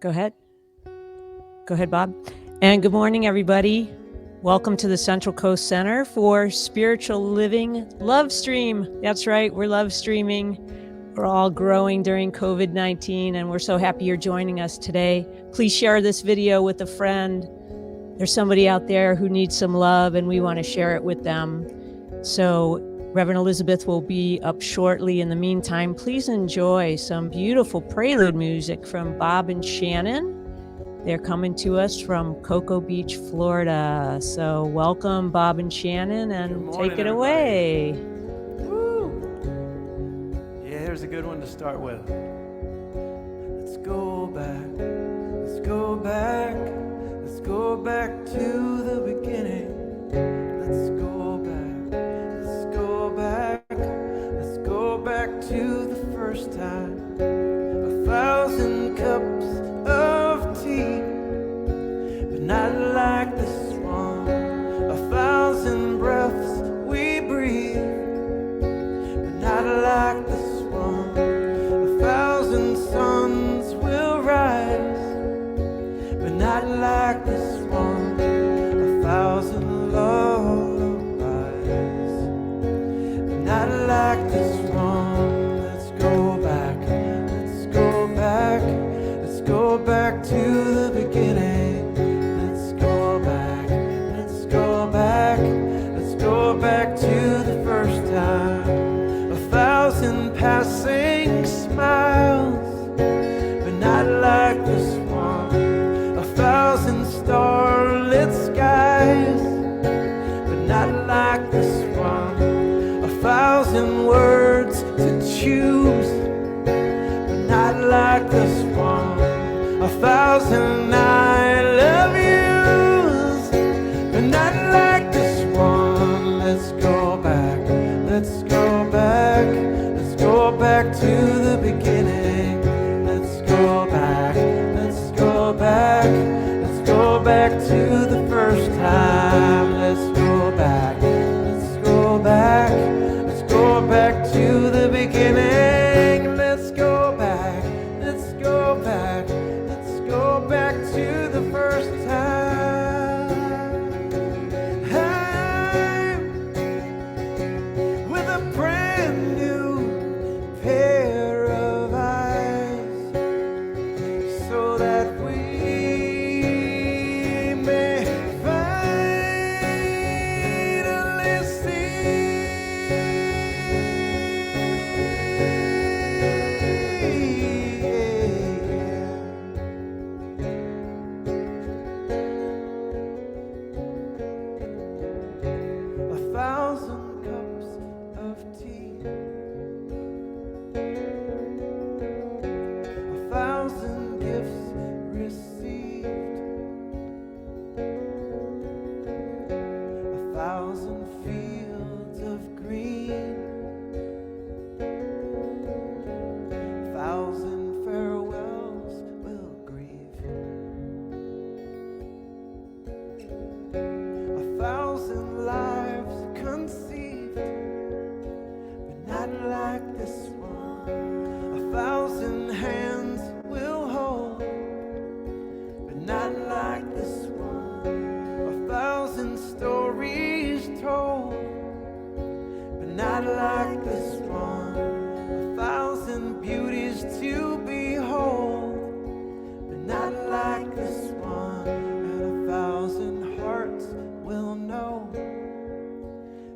Go ahead. Go ahead, Bob. And good morning, everybody. Welcome to the Central Coast Center for Spiritual Living Love Stream. That's right, we're love streaming. We're all growing during COVID-19, and we're so happy you're joining us today. Please share this video with a friend. There's somebody out there who needs some love, and we want to share it with them. So Reverend Elizabeth will be up shortly. In the meantime, please enjoy some beautiful prelude music from Bob and Shannon. They're coming to us from Cocoa Beach, Florida. So welcome, Bob and Shannon, and take it away. Woo! Yeah, here's a good one to start with. Let's go back, let's go back, let's go back to the beginning. Let's go back, let's go back, let's go back to the first time. 1,000 cups of tea, but not like this one. 1,000 breaths we breathe, but not like this one. 1,000 suns will rise, but not like this one. 1,000 lullabies, but not like this one. Let's go back, let's go back, let's go back to the beginning. Let's go back, let's go back, let's go back to the first time. 1,000 passing smiles, but not like this one. 1,000 starlit skies, but not like this one. 1,000 words to choose, but not like this one. 1,000 I love yous, but not like this one. Let's go back, let's go back, let's go back to the beginning. Let's go back, let's go back, let's go back to the first time. Let's go back, let's go back, let's go back to the beginning. Let's go back, let's go back, let's go back to the first time. With a brand new pair of eyes, so that we may finally see. A 1,000 cups of tea, 1,000 gifts received, 1,000 fields of green, 1,000 farewells will grieve, 1,000 lives conceived, but not like this one. 1,000 hands will hold, but not like this one. 1,000 stories told, but not like this one. 1,000 beauties to behold, but not like this one. And 1,000 hearts will know,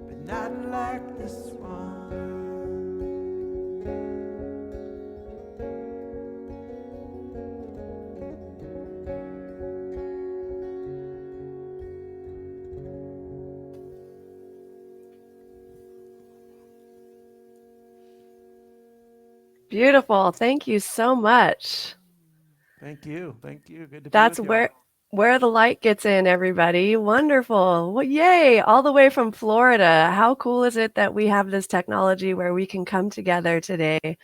but not like this one. Beautiful. Thank you so much. Thank you. Thank you. Good to That's be with y'all. where the light gets in, everybody. Wonderful. Well, yay, all the way from Florida. How cool is it that we have this technology where we can come together today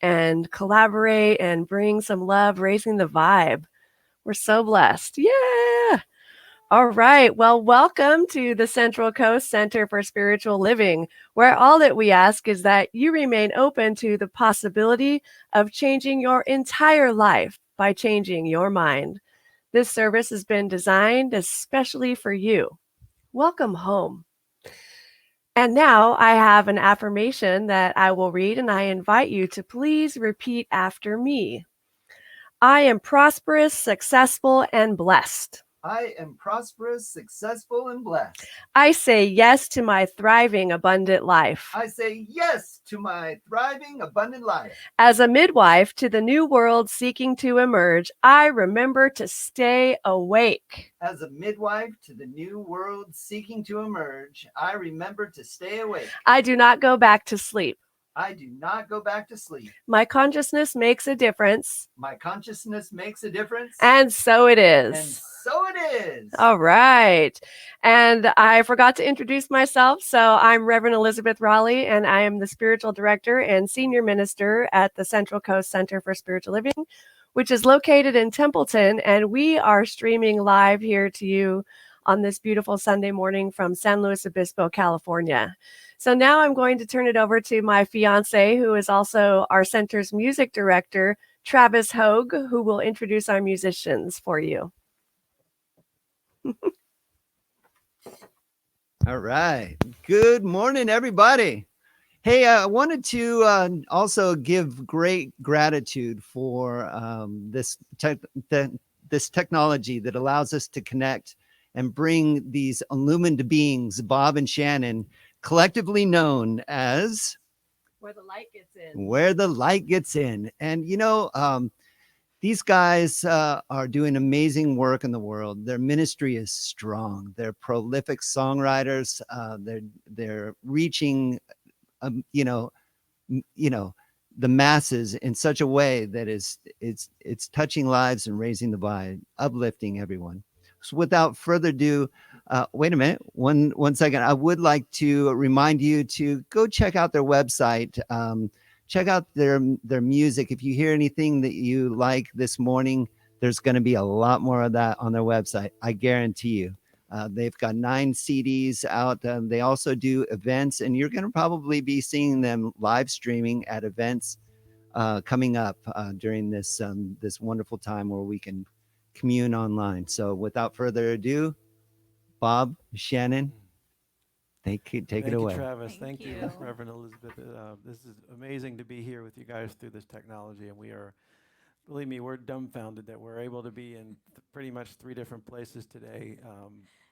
and collaborate and bring some love, raising the vibe. We're so blessed. Yeah. All right. Well, welcome to the Central Coast Center for Spiritual Living, where all that we ask is that you remain open to the possibility of changing your entire life by changing your mind. This service has been designed especially for you. Welcome home. And now I have an affirmation that I will read, and I invite you to please repeat after me. I am prosperous, successful, and blessed. I am prosperous, successful, and blessed. I say yes to my thriving, abundant life. I say yes to my thriving, abundant life. As a midwife to the new world seeking to emerge, I remember to stay awake. As a midwife to the new world seeking to emerge, I remember to stay awake. I do not go back to sleep. I do not go back to sleep. My consciousness makes a difference. My consciousness makes a difference. And so it is. And so it is. All right. And I forgot to introduce myself. So I'm Reverend Elizabeth Rowley, and I am the spiritual director and senior minister at the Central Coast Center for Spiritual Living, which is located in Templeton. And we are streaming live here to you on this beautiful Sunday morning from San Luis Obispo, California. So now I'm going to turn it over to my fiance, who is also our center's music director, Travis Hogue, who will introduce our musicians for you. All right. Good morning, everybody. Hey, I wanted to also give great gratitude for this technology that allows us to connect and bring these illumined beings, Bob and Shannon, collectively known as Where the Light Gets In. Where the Light Gets In. And, you know, these guys are doing amazing work in the world. Their ministry is strong. They're prolific songwriters. They're reaching, the masses in such a way that it's touching lives and raising the bar, uplifting everyone. So without further ado, wait a minute, one second. I would like to remind you to go check out their website. Check out their music. If you hear anything that you like this morning, there's going to be a lot more of that on their website. I guarantee you. They've got 9 CDs out. They also do events, and you're going to probably be seeing them live streaming at events coming up during this wonderful time where we can commune online. So without further ado, Bob, Shannon, take it away. Thank you, Travis. Thank you, Reverend Elizabeth. This is amazing to be here with you guys through this technology, and we are, believe me, we're dumbfounded that we're able to be in pretty much 3 different places today.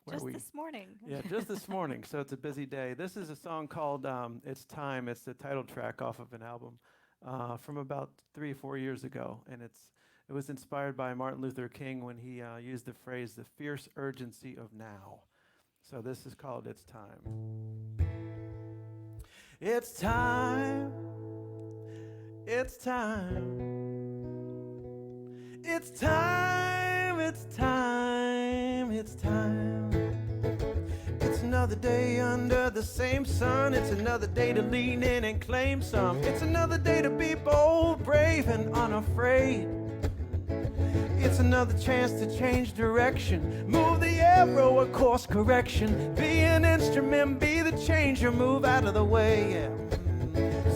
This morning. Yeah, just this morning. So it's a busy day. This is a song called "It's Time." It's the title track off of an album from about 3 or 4 years ago, and it was inspired by Martin Luther King when he used the phrase, "the fierce urgency of now." So this is called "It's Time." It's time. It's time. It's time. It's time. It's time. It's another day under the same sun. It's another day to lean in and claim some. It's another day to be bold, brave, and unafraid. It's another chance to change direction, move the arrow, a course correction, be an instrument, be the changer, move out of the way, yeah.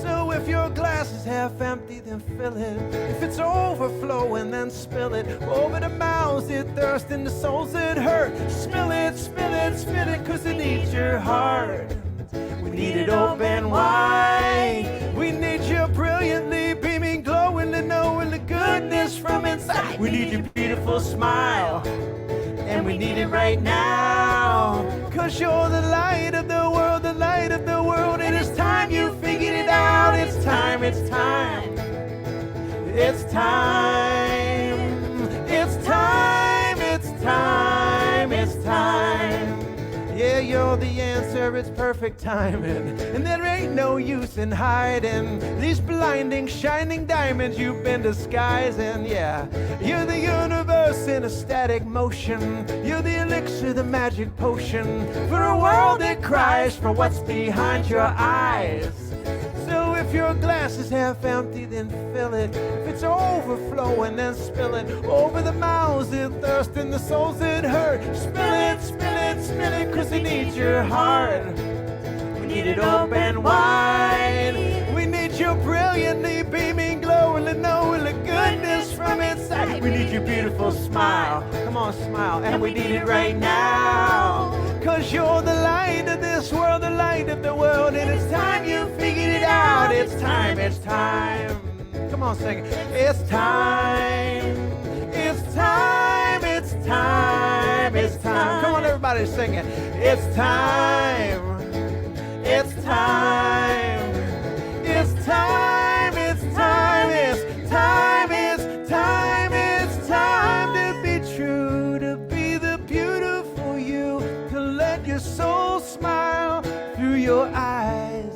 So if your glass is half empty, then fill it. If it's overflowing, then spill it. Over the mouths that thirst and the souls that hurt, spill it, spill it, spill it, 'cause it needs your heart. We need it open wide. We need you brilliantly beaming, glowing, and knowing the goodness from inside. We need your beautiful smile, and we need it right now. 'Cause you're the light of the world, the light of the world. And it's time you figured it out. It's time, it's time. It's time. It's time, it's time, it's time. Yeah, you're the answer, it's perfect timing. And there ain't no use in hiding these blinding, shining diamonds you've been disguising, yeah. You're the universe in a static motion. You're the elixir, the magic potion for a world that cries for what's behind your eyes. So if your glass is half empty, then fill it. If it's overflowing, then spill it. Over the mouths that thirst and the souls that hurt, spill it, spill it, spill it, 'cause it needs your heart. We need it open wide. We need you brilliantly beaming, glowing, and knowing the goodness from inside. We your beautiful smile. Come on, smile. And we need it right now. 'Cause you're the light of this world, the light of the world. And it's time you figured it out. It's time, it's time. Come on, sing it. It's time. It's time, it's time, it's time. Come on, everybody, sing it. It's time. It's time. It's time, it's time, it's time, it's time, it's time to be true, to be the beautiful you, to let your soul smile through your eyes.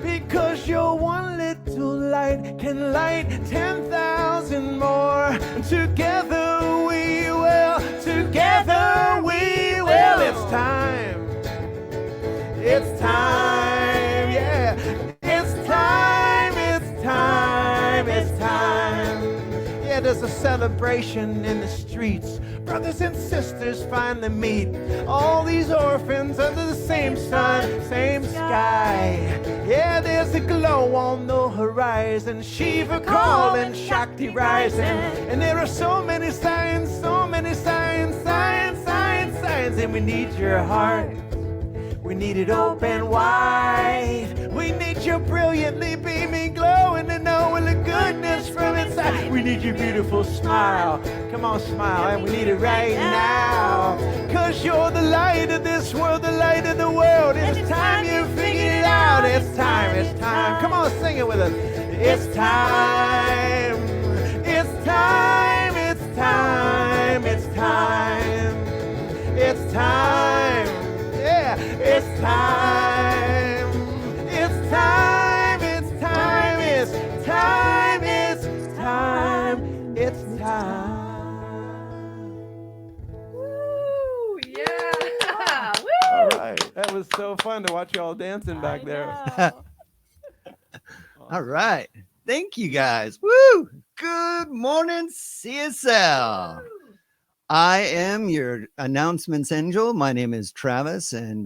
Because your one little light can light 10,000 more. Together we will, together we will. It's time. It's time, yeah. It's time, it's time, it's time. Yeah, there's a celebration in the streets. Brothers and sisters finally meet. All these orphans under the same sun, same sky. Yeah, there's a glow on the horizon. Shiva calling, Shakti rising. And there are so many signs, signs, signs, signs. And we need your heart. We need it open wide. We need your brilliantly beaming glow and to know the goodness from inside. We need your beautiful smile. Come on, smile. And we need it right now. 'Cause you're the light of this world, the light of the world. It's time you figured it out. It's time, it's time. Come on, sing it with us. It's time. It's time, it's time, it's time. It's time. Yeah, it's time. It's time, it's time, it's time, it's time, it's time. Woo! Yeah! Woo! All right. That was so fun to watch y'all dancing back there. All right. Thank you guys. Woo! Good morning, CSL. I am your announcements angel. My name is Travis, and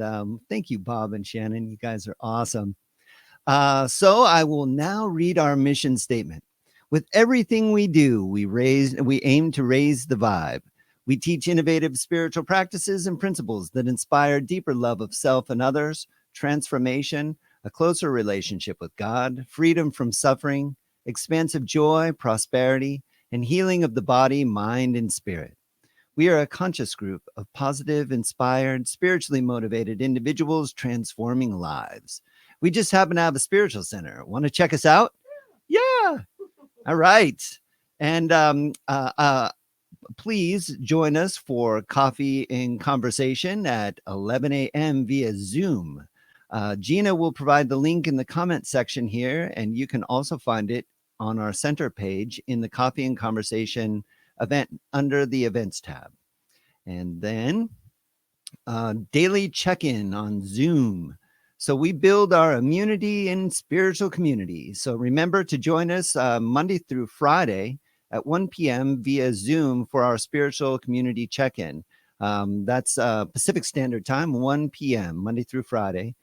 thank you, Bob and Shannon. You guys are awesome. So I will now read our mission statement. With everything we do, we aim to raise the vibe. We teach innovative spiritual practices and principles that inspire deeper love of self and others, transformation, a closer relationship with God, freedom from suffering, expansive joy, prosperity, and healing of the body, mind, and spirit. We are a conscious group of positive, inspired, spiritually motivated individuals transforming lives. We just happen to have a spiritual center. Want to check us out? Yeah. All right. And please join us for coffee and conversation at 11 a.m. via Zoom. Gina will provide the link in the comment section here, and you can also find it on our center page in the Coffee and Conversation event under the events tab. And then daily check-in on Zoom. So we build our immunity and spiritual community. So remember to join us Monday through Friday at 1 p.m. via Zoom for our spiritual community check-in. That's Pacific Standard Time, 1 p.m. Monday through Friday.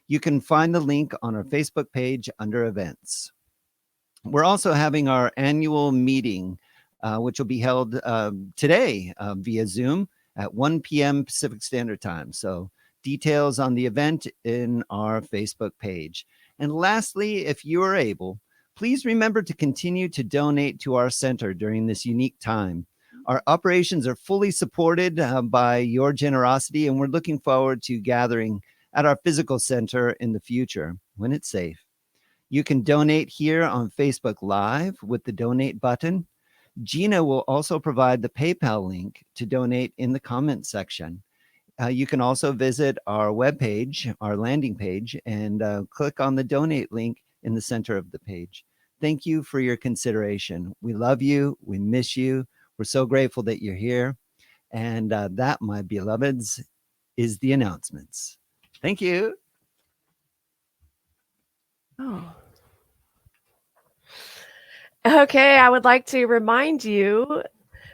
You can find the link on our Facebook page under events. We're also having our annual meeting, which will be held today via Zoom at 1 p.m. Pacific Standard Time. So details on the event in our Facebook page. And lastly, if you are able, please remember to continue to donate to our center during this unique time. Our operations are fully supported by your generosity, and we're looking forward to gathering at our physical center in the future when it's safe. You can donate here on Facebook Live with the donate button. Gina will also provide the PayPal link to donate in the comment section. You can also visit our webpage, our landing page, and click on the donate link in the center of the page. Thank you for your consideration. We love you. We miss you. We're so grateful that you're here. And that, my beloveds, is the announcements. Thank you. Oh. Okay, I would like to remind you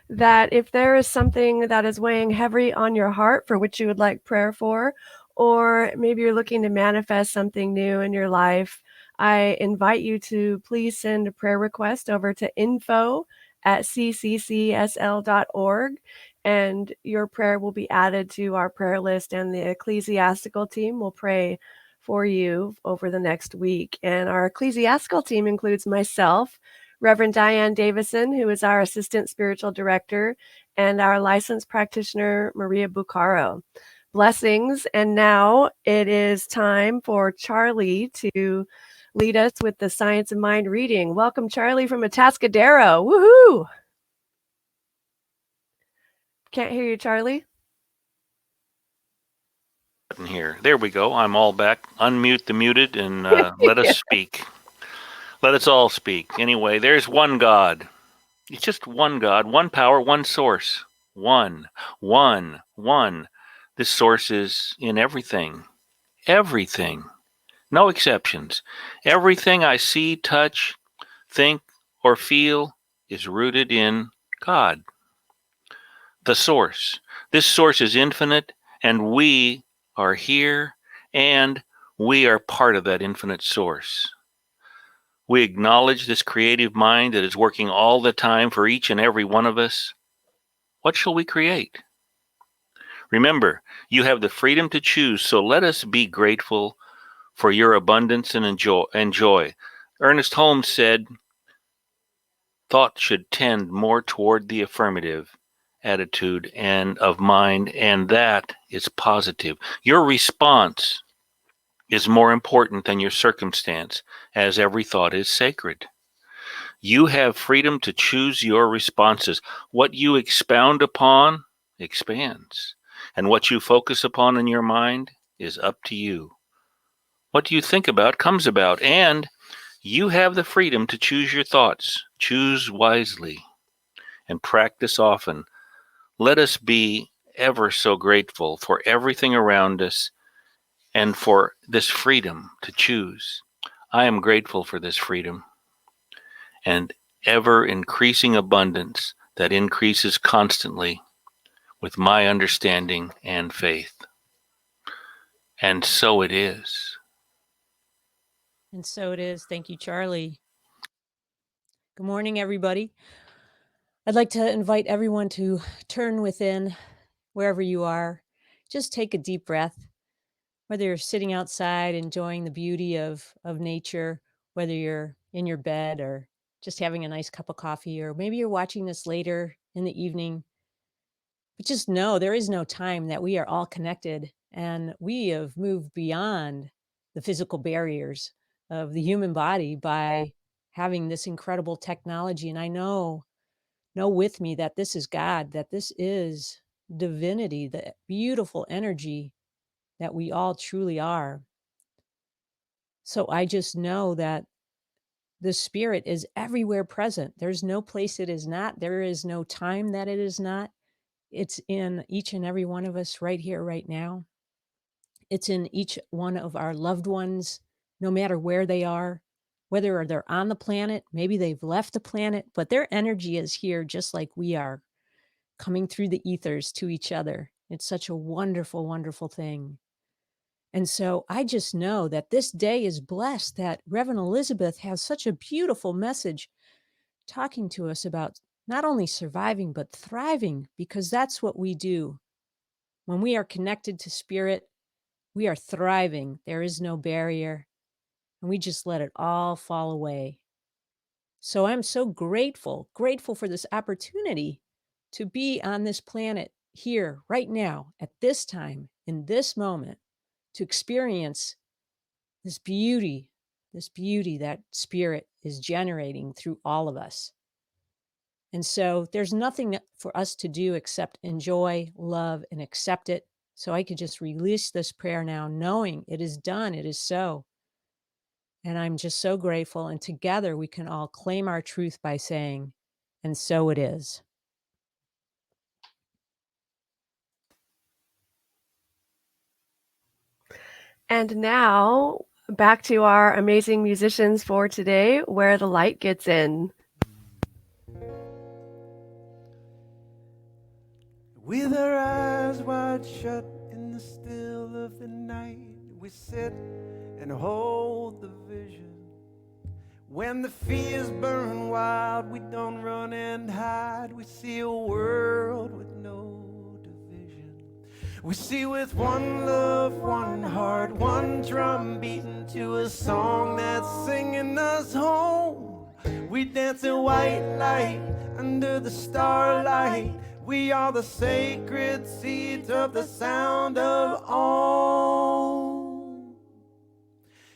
that if there is something that is weighing heavy on your heart for which you would like prayer for, or maybe you're looking to manifest something new in your life, I invite you to please send a prayer request over to info at cccsl.org, and your prayer will be added to our prayer list, and the ecclesiastical team will pray for you over the next week. And our ecclesiastical team includes myself, Reverend Diane Davison, who is our Assistant Spiritual Director, and our licensed practitioner, Maria Bucaro. Blessings. And now it is time for Charlie to lead us with the Science of Mind reading. Welcome, Charlie, from Atascadero. Woohoo! Can't hear you, Charlie. Here. There we go. I'm all back. Unmute the muted and let us speak. Let us all speak. Anyway, there's one God. It's just one God, one power, one source. One. This source is in everything. Everything. No exceptions. Everything I see, touch, think, or feel is rooted in God. The source. This source is infinite, and we are here, and we are part of that infinite source. We acknowledge this creative mind that is working all the time for each and every one of us. What shall we create? Remember, you have the freedom to choose, so let us be grateful for your abundance and joy. Ernest Holmes said, thought should tend more toward the affirmative attitude and of mind, and that is positive. Your response is more important than your circumstance, as every thought is sacred. You have freedom to choose your responses. What you expound upon expands, and what you focus upon in your mind is up to you. What you think about comes about, and you have the freedom to choose your thoughts. Choose wisely and practice often. Let us be ever so grateful for everything around us and for this freedom to choose. I am grateful for this freedom and ever increasing abundance that increases constantly with my understanding and faith. And so it is. And so it is. Thank you, Charlie. Good morning, everybody. I'd like to invite everyone to turn within wherever you are. Just take a deep breath, whether you're sitting outside enjoying the beauty of nature, whether you're in your bed or just having a nice cup of coffee, or maybe you're watching this later in the evening. But just know there is no time, that we are all connected, and we have moved beyond the physical barriers of the human body by having this incredible technology. And I know with me that this is God, that this is divinity, the beautiful energy that we all truly are. So I just know that the spirit is everywhere present. There's no place it is not. There is no time that it is not. It's in each and every one of us right here, right now. It's in each one of our loved ones, no matter where they are, whether they're on the planet, maybe they've left the planet, but their energy is here just like we are, coming through the ethers to each other. It's such a wonderful, wonderful thing. And so I just know that this day is blessed, that Reverend Elizabeth has such a beautiful message talking to us about not only surviving, but thriving, because that's what we do. When we are connected to spirit, we are thriving. There is no barrier, and we just let it all fall away. So I'm so grateful for this opportunity to be on this planet here, right now, at this time, in this moment, to experience this beauty that spirit is generating through all of us. And so there's nothing for us to do except enjoy, love, and accept it. So I could just release this prayer now, knowing it is done, it is so. And I'm just so grateful. And together we can all claim our truth by saying, and so it is. And now back to our amazing musicians for today, Where the Light Gets In. With our eyes wide shut in the still of the night, we sit and hold the vision. When the fears burn wild, we don't run and hide. We see a world with no division. We see with one love, one heart, one drum beating to a song that's singing us home. We dance in white light under the starlight. We are the sacred seeds of the sound of Om.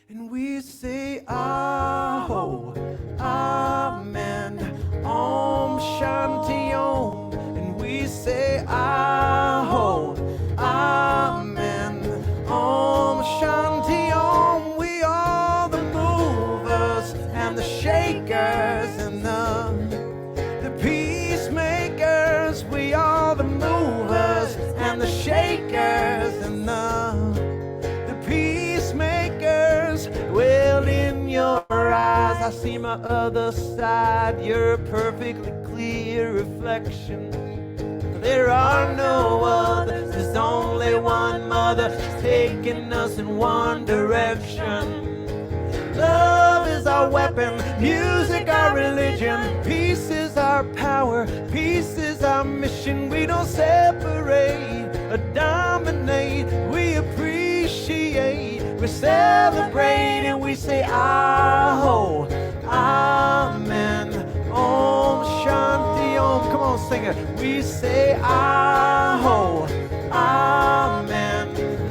And we say, Aho, Amen, Om Shanti Om. And we say, Aho, Amen, Om Shanti Om. We are the movers and the shakers and the peacemakers. We are the movers and the shakers and the peacemakers. Well, in your eyes I see my other side. You're a perfectly clear reflection. There are no others, there's only one mother. She's taking us in one direction. Love is our weapon, music our religion. Peace is our power, peace is our mission. We don't separate or dominate, we appreciate, we celebrate, and we say Aho, Amen, Om Shanti Om. Come on, sing it. We say Aho, Amen,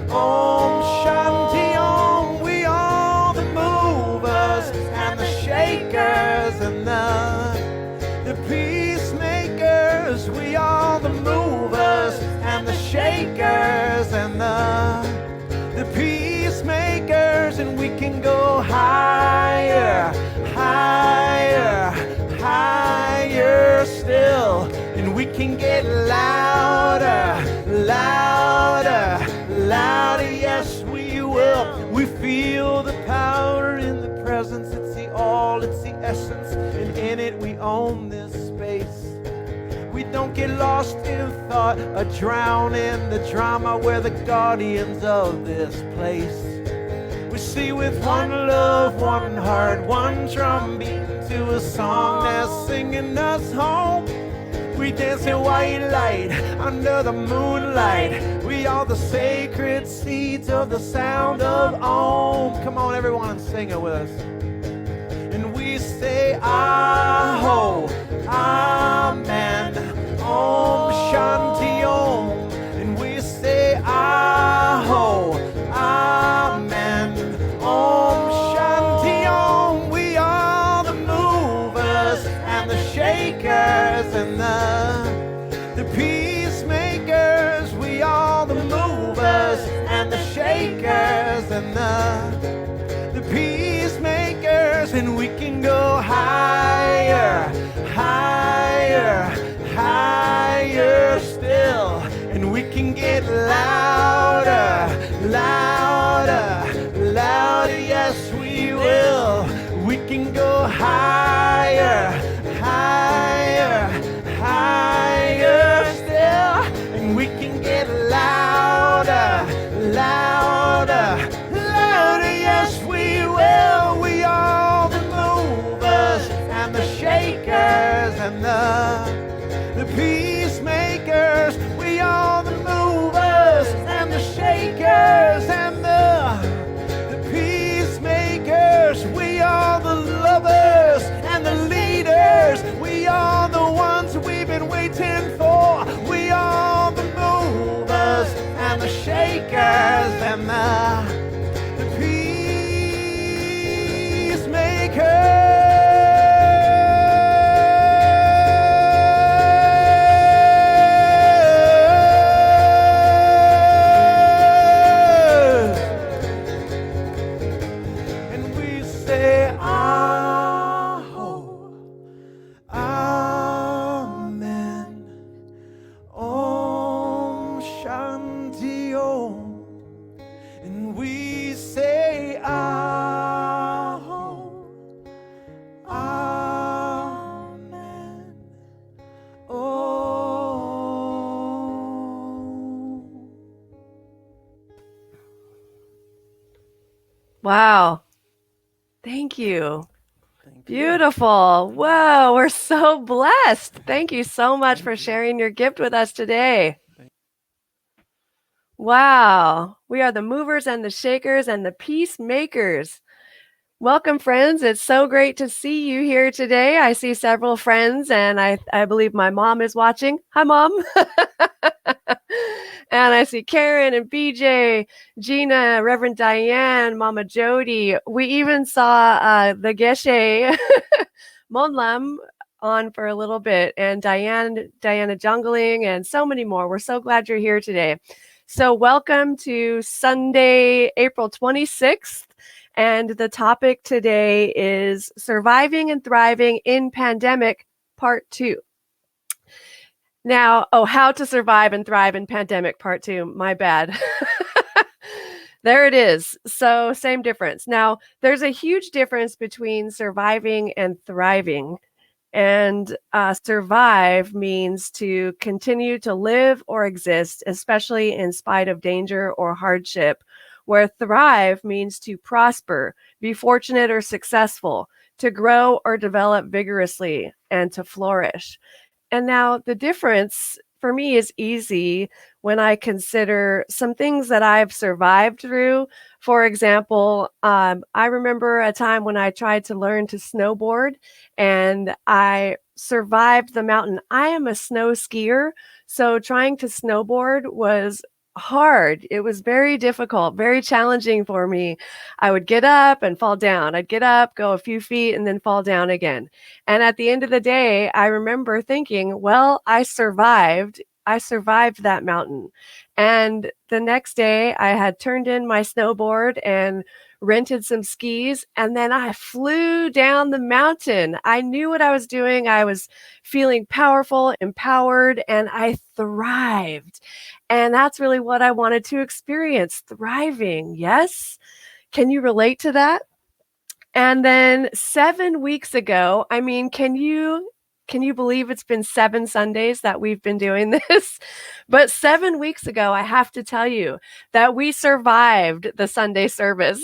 Om Shanti Om. We are the movers and the shakers and the peacemakers. We are the movers and the shakers and the peacemakers. And we can go higher, higher, higher still. And we can get louder, louder, louder. Yes, we will. We feel the power in the presence. It's the all, it's the essence. And in it we own this space. We don't get lost in thought or drown in the drama. We're the guardians of this place. We see with one love, one heart, one drum beat to a song that's singing us home. We dance in white light under the moonlight. We are the sacred seeds of the sound of Om. Come on, everyone, and sing it with us. And we say Aho, Amen, Om Shanti Om. And we say Aho, Amen, Om Shanti Om. We are the movers and the shakers and the peacemakers. We are the movers and the shakers and the peacemakers. And we can go higher, higher, higher still. And we can get louder, louder, louder. Yes, we will. We can go higher, higher, higher still. And we can get louder, louder, louder. Yes, we will. We are the movers and the shakers and the peacemakers. We are the movers and the shakers and the peacemakers. We are the lovers and the leaders. We are the ones we've been waiting for. We are the movers and the shakers and the peacemakers. Wow. Thank you. Beautiful. Whoa, we're so blessed. Thank you so much for sharing your gift with us today. Wow. We are the movers and the shakers and the peacemakers. Welcome, friends. It's so great to see you here today. I see several friends, and I believe my mom is watching. Hi, Mom. And I see Karen and BJ, Gina, Reverend Diane, Mama Jody. We even saw the Geshe Monlam on for a little bit, and Diana Jungling, and so many more. We're so glad you're here today. So welcome to Sunday, April 26th. And the topic today is Surviving and Thriving in Pandemic, Part 2. Now, how to survive and thrive in pandemic, Part 2. My bad. There it is. So same difference. Now, there's a huge difference between surviving and thriving. And survive means to continue to live or exist, especially in spite of danger or hardship, where thrive means to prosper, be fortunate or successful, to grow or develop vigorously, and to flourish. And now the difference for me is easy when I consider some things that I've survived through. For example, I remember a time when I tried to learn to snowboard and I survived the mountain. I am a snow skier, so trying to snowboard was hard. It was very difficult, very challenging for me. I would get up and fall down. I'd get up, go a few feet, and then fall down again. And at the end of the day, I remember thinking, well, I survived that mountain. And the next day I had turned in my snowboard and rented some skis, and then I flew down the mountain. I knew what I was doing. I was feeling powerful, empowered, and I thrived. And that's really what I wanted to experience, thriving. Yes? Can you relate to that? And then 7 weeks ago, I mean, can you believe it's been 7 Sundays that we've been doing this? But 7 weeks ago, I have to tell you that we survived the Sunday service.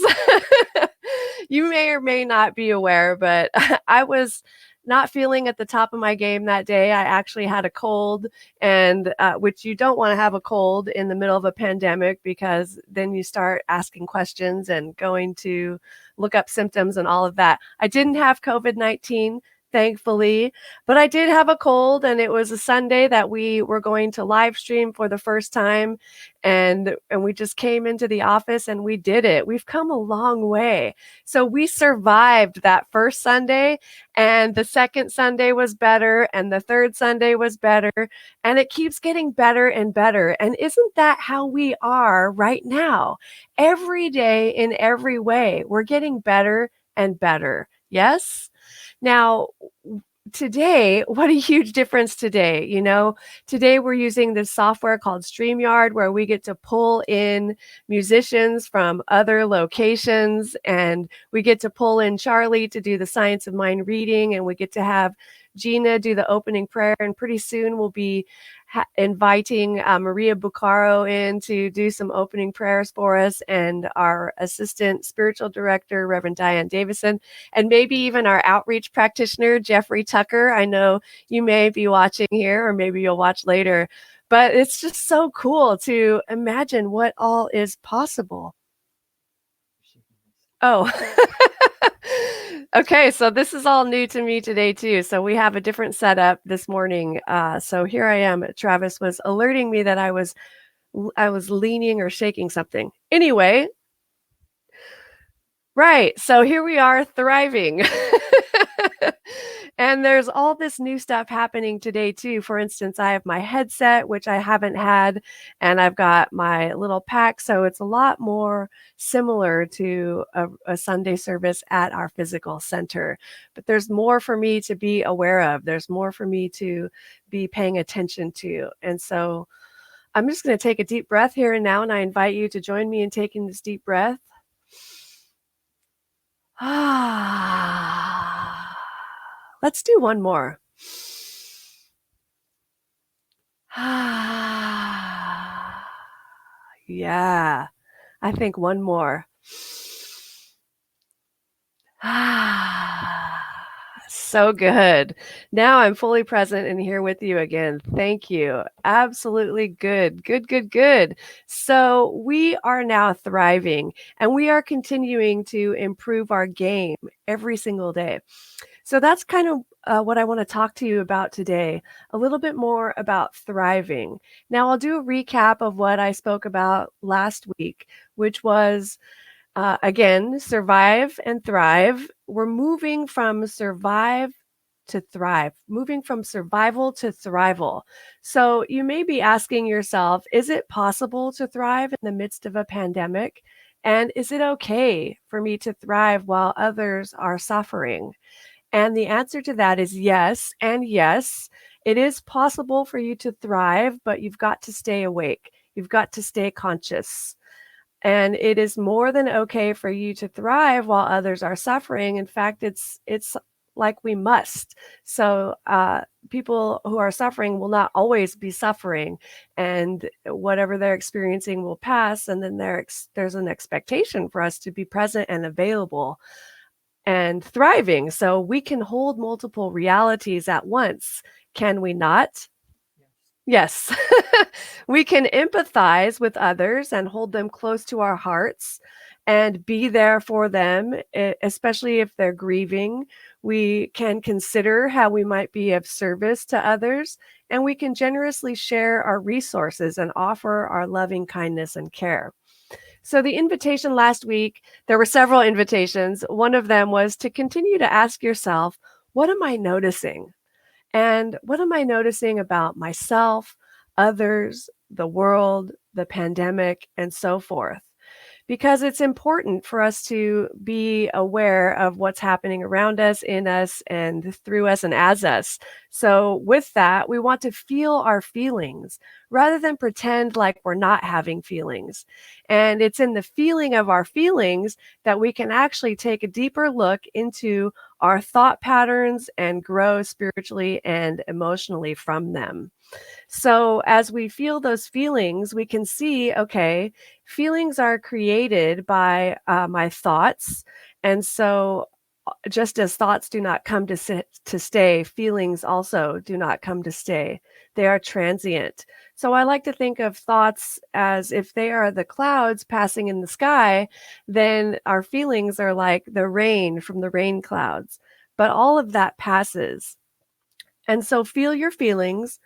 You may or may not be aware, but I was not feeling at the top of my game that day. I actually had a cold, and which you don't want to have a cold in the middle of a pandemic, because then you start asking questions and going to look up symptoms and all of that. I didn't have COVID-19, thankfully, but I did have a cold, and it was a Sunday that we were going to live stream for the first time, and we just came into the office and we did it. We've come a long way. So we survived that first Sunday, and the second Sunday was better, and the third Sunday was better, and it keeps getting better and better. And isn't that how we are right now? Every day, in every way, we're getting better and better. Yes? Now, today, what a huge difference today. You know, today we're using this software called Streamyard, where we get to pull in musicians from other locations, and we get to pull in Charlie to do the Science of Mind reading, and we get to have Gina do the opening prayer, and pretty soon we'll be inviting Maria Bucaro in to do some opening prayers for us, and our assistant spiritual director, Reverend Diane Davison, and maybe even our outreach practitioner, Jeffrey Tucker. I know you may be watching here, or maybe you'll watch later, but it's just so cool to imagine what all is possible. Oh, okay. So this is all new to me today too. So we have a different setup this morning. So here I am. Travis was alerting me that I was leaning or shaking something. Anyway, right. So here we are, thriving. And there's all this new stuff happening today too. For instance, I have my headset, which I haven't had, and I've got my little pack. So it's a lot more similar to a Sunday service at our physical center. But there's more for me to be aware of. There's more for me to be paying attention to. And so I'm just going to take a deep breath here and now, and I invite you to join me in taking this deep breath. Let's do one more. Yeah, I think one more. So good. Now I'm fully present and here with you again. Thank you. Absolutely good. Good, good, good. So we are now thriving and we are continuing to improve our game every single day. So that's kind of what I want to talk to you about today, a little bit more about thriving. Now, I'll do a recap of what I spoke about last week, which was again, survive and thrive. We're moving from survive to thrive, moving from survival to thrival. So you may be asking yourself, is it possible to thrive in the midst of a pandemic? And is it okay for me to thrive while others are suffering? And the answer to that is yes, and yes. It is possible for you to thrive, but you've got to stay awake. You've got to stay conscious. And it is more than okay for you to thrive while others are suffering. In fact, it's like we must. So people who are suffering will not always be suffering, and whatever they're experiencing will pass. And then there's an expectation for us to be present and available and thriving. So we can hold multiple realities at once, can we not? Yes. We can empathize with others and hold them close to our hearts and be there for them, especially if they're grieving. We can consider how we might be of service to others, and we can generously share our resources and offer our loving kindness and care. So the invitation last week, there were several invitations. One of them was to continue to ask yourself, what am I noticing? And what am I noticing about myself, others, the world, the pandemic, and so forth? Because it's important for us to be aware of what's happening around us, in us, and through us and as us. So with that, we want to feel our feelings rather than pretend like we're not having feelings. And it's in the feeling of our feelings that we can actually take a deeper look into our thought patterns and grow spiritually and emotionally from them. So as we feel those feelings, we can see, okay, feelings are created by my thoughts. And so just as thoughts do not come to stay, feelings also do not come to stay. They are transient. So I like to think of thoughts as if they are the clouds passing in the sky, then our feelings are like the rain from the rain clouds. But all of that passes. And so feel your feelings.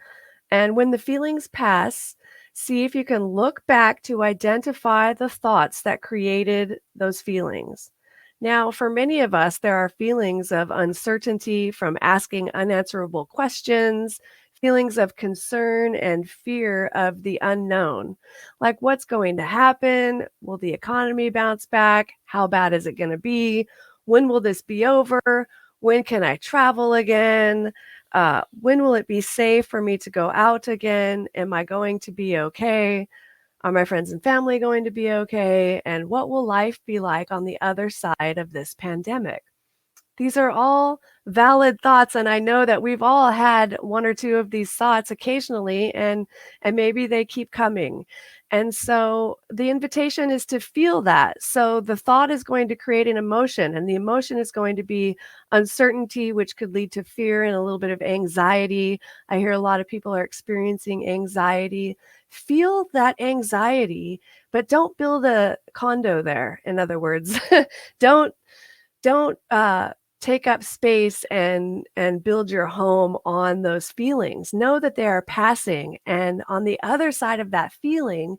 And when the feelings pass, see if you can look back to identify the thoughts that created those feelings. Now, for many of us, there are feelings of uncertainty from asking unanswerable questions, feelings of concern and fear of the unknown, like what's going to happen? Will the economy bounce back? How bad is it going to be? When will this be over? When can I travel again? When will it be safe for me to go out again? Am I going to be okay? Are my friends and family going to be okay? And what will life be like on the other side of this pandemic? These are all valid thoughts, and I know that we've all had one or two of these thoughts occasionally, and maybe they keep coming. And so the invitation is to feel that. So the thought is going to create an emotion, and the emotion is going to be uncertainty, which could lead to fear and a little bit of anxiety. I hear a lot of people are experiencing anxiety. Feel that anxiety, but don't build a condo there. In other words, don't take up space and build your home on those feelings. Know that they are passing, and on the other side of that feeling,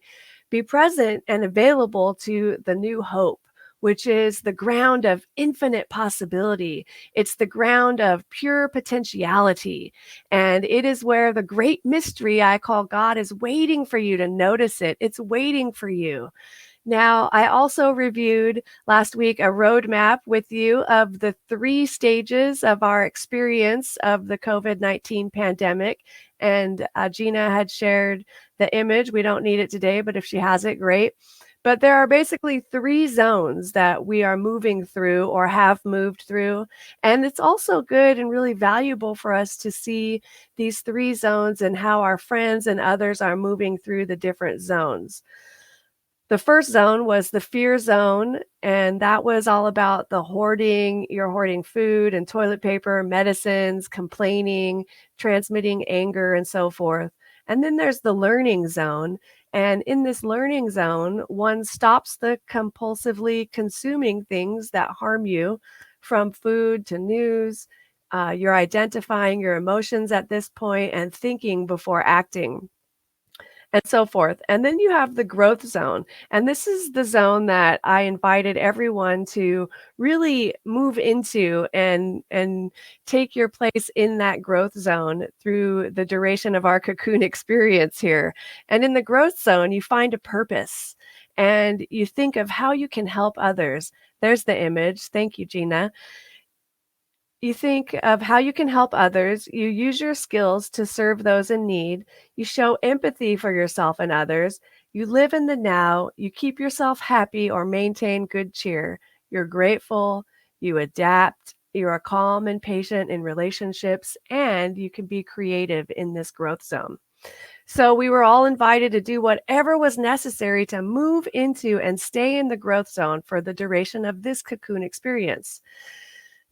be present and available to the new hope, which is the ground of infinite possibility. It's the ground of pure potentiality. And it is where the great mystery I call God is waiting for you to notice it. It's waiting for you. Now, I also reviewed last week a roadmap with you of the 3 stages of our experience of the COVID-19 pandemic. And Gina had shared the image. We don't need it today, but if she has it, great. But there are basically 3 zones that we are moving through or have moved through. And it's also good and really valuable for us to see these 3 zones and how our friends and others are moving through the different zones. The first zone was the fear zone, and that was all about the hoarding. You're hoarding food and toilet paper, medicines, complaining, transmitting anger, and so forth. And then there's the learning zone. And in this learning zone, one stops the compulsively consuming things that harm you, from food to news. You're identifying your emotions at this point and thinking before acting, and so forth. And then you have the growth zone. And this is the zone that I invited everyone to really move into and take your place in that growth zone through the duration of our cocoon experience here. And in the growth zone, you find a purpose and you think of how you can help others. There's the image. Thank you, Gina. You think of how you can help others. You use your skills to serve those in need. You show empathy for yourself and others. You live in the now. You keep yourself happy or maintain good cheer. You're grateful. You adapt. You are calm and patient in relationships, and you can be creative in this growth zone. So we were all invited to do whatever was necessary to move into and stay in the growth zone for the duration of this cocoon experience.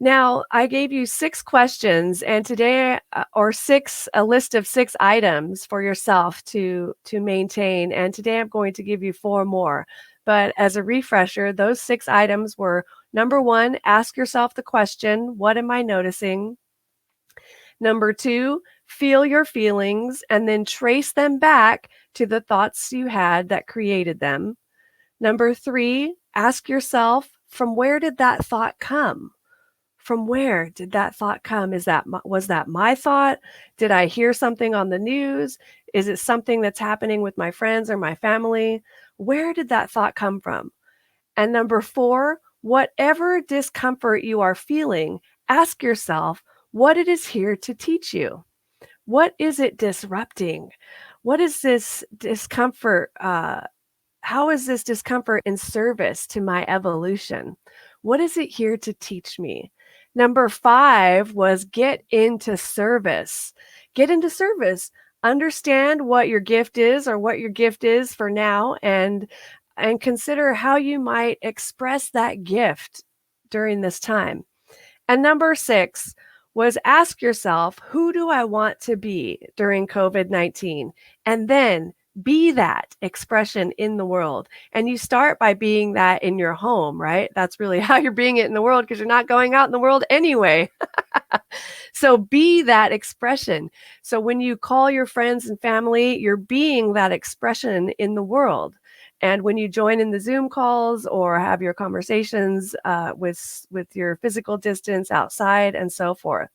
Now, I gave you 6 questions, and today, a list of 6 items for yourself to maintain. And today I'm going to give you 4 more. But as a refresher, those 6 items were: number 1, ask yourself the question, what am I noticing? Number 2, feel your feelings and then trace them back to the thoughts you had that created them. Number 3, ask yourself, from where did that thought come? From where did that thought come? Was that my thought? Did I hear something on the news? Is it something that's happening with my friends or my family? Where did that thought come from? And number 4, whatever discomfort you are feeling, ask yourself what it is here to teach you. What is it disrupting? What is this discomfort? How is this discomfort in service to my evolution? What is it here to teach me? Number 5 was get into service. Get into service. Understand what your gift is or what your gift is for now, and consider how you might express that gift during this time. And number 6 was ask yourself, who do I want to be during COVID-19? And then be that expression in the world. And you start by being that in your home, right? That's really how you're being it in the world, because you're not going out in the world anyway. So be that expression. So when you call your friends and family, you're being that expression in the world. And when you join in the Zoom calls or have your conversations with your physical distance outside and so forth.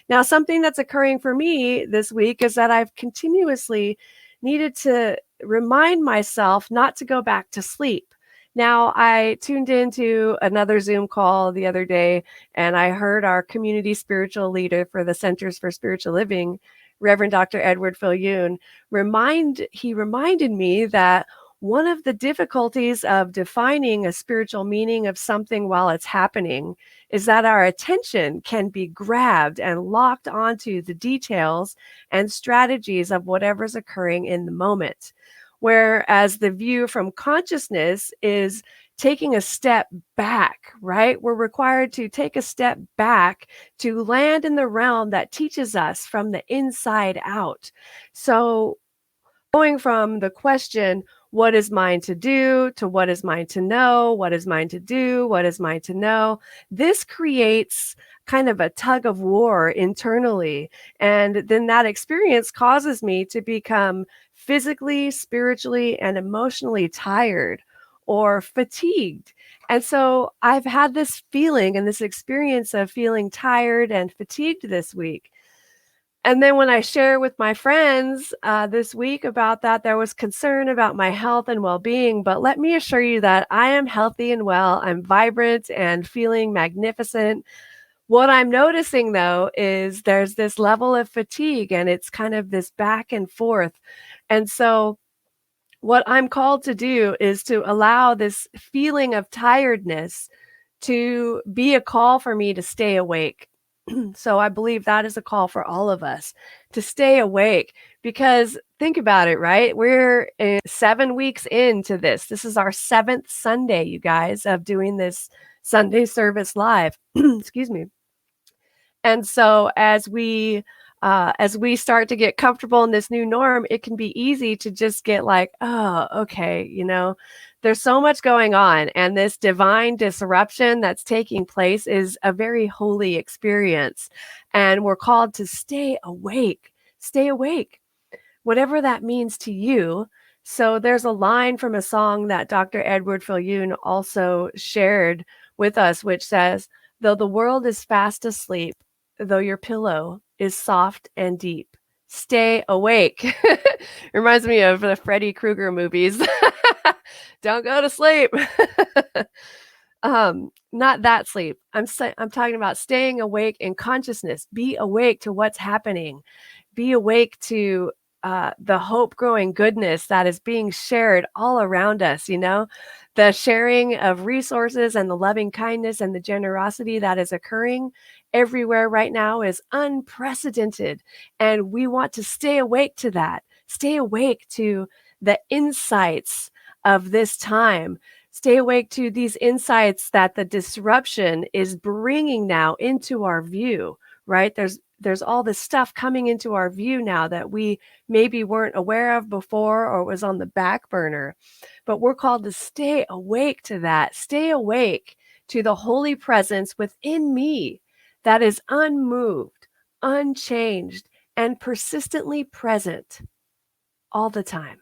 Now, something that's occurring for me this week is that I've continuously needed to remind myself not to go back to sleep. Now, I tuned into another Zoom call the other day, and I heard our community spiritual leader for the Centers for Spiritual Living, Reverend Dr. Edward Fillion, reminded me that one of the difficulties of defining a spiritual meaning of something while it's happening is that our attention can be grabbed and locked onto the details and strategies of whatever's occurring in the moment. Whereas the view from consciousness is taking a step back, right? We're required to take a step back to land in the realm that teaches us from the inside out. So going from the question, what is mine to do, to what is mine to know, what is mine to do, what is mine to know, this creates kind of a tug of war internally. And then that experience causes me to become physically, spiritually, and emotionally tired or fatigued. And so I've had this feeling and this experience of feeling tired and fatigued this week. And then when I share with my friends this week about that, there was concern about my health and well-being. But let me assure you that I am healthy and well. I'm vibrant and feeling magnificent. What I'm noticing, though, is there's this level of fatigue, and it's kind of this back and forth. And so what I'm called to do is to allow this feeling of tiredness to be a call for me to stay awake. So I believe that is a call for all of us to stay awake, because think about it, right? We're 7 weeks into this. This is our 7th Sunday, you guys, of doing this Sunday service live. Excuse me. And so as we start to get comfortable in this new norm, it can be easy to just get like, oh, okay, there's so much going on, and this divine disruption that's taking place is a very holy experience. And we're called to stay awake, whatever that means to you. So there's a line from a song that Dr. Edward Fillion also shared with us, which says, though the world is fast asleep, though your pillow is soft and deep, stay awake. Reminds me of the Freddy Krueger movies. Don't go to sleep. Not that sleep. I'm talking about staying awake in consciousness. Be awake to what's happening. Be awake to the hope growing goodness that is being shared all around us, the sharing of resources and the loving kindness and the generosity that is occurring everywhere right now is unprecedented. And we want to stay awake to that, stay awake to the insights of this time, stay awake to these insights that the disruption is bringing now into our view, right? There's all this stuff coming into our view now that we maybe weren't aware of before or was on the back burner. But we're called to stay awake to that, stay awake to the holy presence within me that is unmoved, unchanged, and persistently present all the time.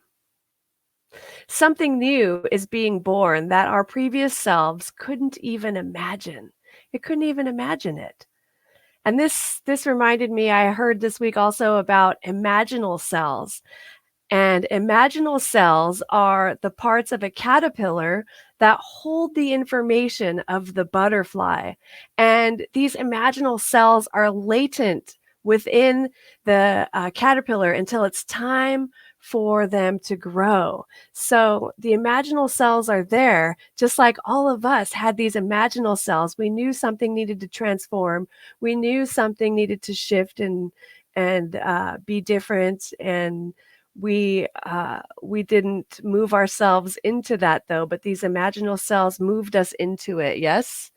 Something new is being born that our previous selves couldn't even imagine. It couldn't even imagine it. And this reminded me, I heard this week also about imaginal cells. And imaginal cells are the parts of a caterpillar that hold the information of the butterfly. And these imaginal cells are latent within the caterpillar until it's time for them to grow. So the imaginal cells are there, just like all of us had these imaginal cells. We knew something needed to transform. We knew something needed to shift and be different. And we didn't move ourselves into that, though, but these imaginal cells moved us into it. Yes?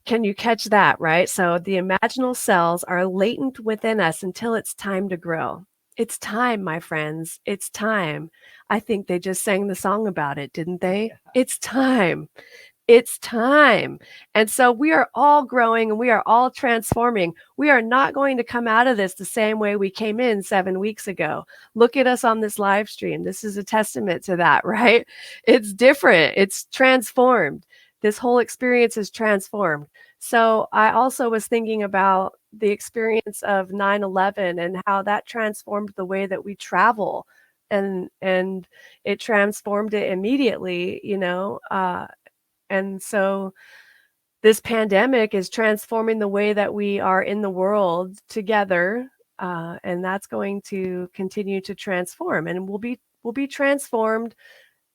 Can you catch that, right? So the imaginal cells are latent within us until it's time to grow. It's time, my friends. It's time. I think they just sang the song about it, didn't they? Yeah. It's time. It's time. And so we are all growing and we are all transforming. We are not going to come out of this the same way we came in 7 weeks ago. Look at us on this live stream. This is a testament to that, right? It's different. It's transformed. This whole experience is transformed. So I also was thinking about the experience of 9/11 and how that transformed the way that we travel, and it transformed it immediately, and so this pandemic is transforming the way that we are in the world together, and that's going to continue to transform, and we'll be transformed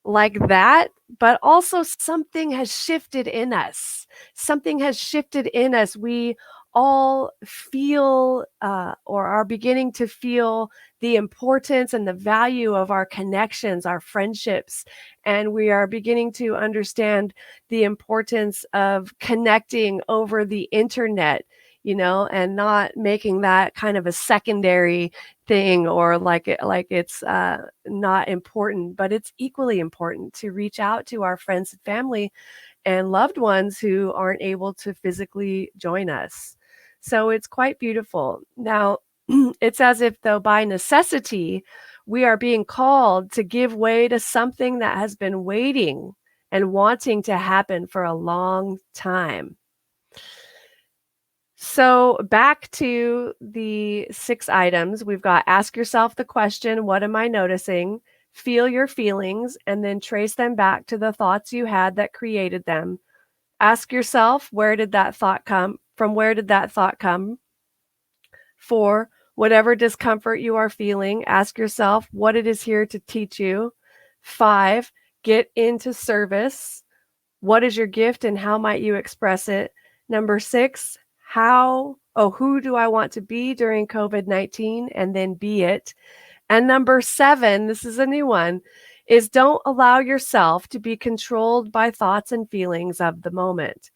like that. But also something has shifted in us. Something has shifted in us. We all feel or are beginning to feel the importance and the value of our connections, our friendships. And we are beginning to understand the importance of connecting over the internet, and not making that kind of a secondary thing or like it's not important, but it's equally important to reach out to our friends and family and loved ones who aren't able to physically join us. So it's quite beautiful. Now, it's as if, though, by necessity, we are being called to give way to something that has been waiting and wanting to happen for a long time. So back to the 6 items, we've got ask yourself the question, what am I noticing? Feel your feelings, and then trace them back to the thoughts you had that created them. Ask yourself, where did that thought come from? Where did that thought come? 4, whatever discomfort you are feeling, ask yourself what it is here to teach you. 5, get into service. What is your gift and how might you express it? Number 6, who do I want to be during COVID-19, and then be it. And number 7, this is a new one, is don't allow yourself to be controlled by thoughts and feelings of the moment.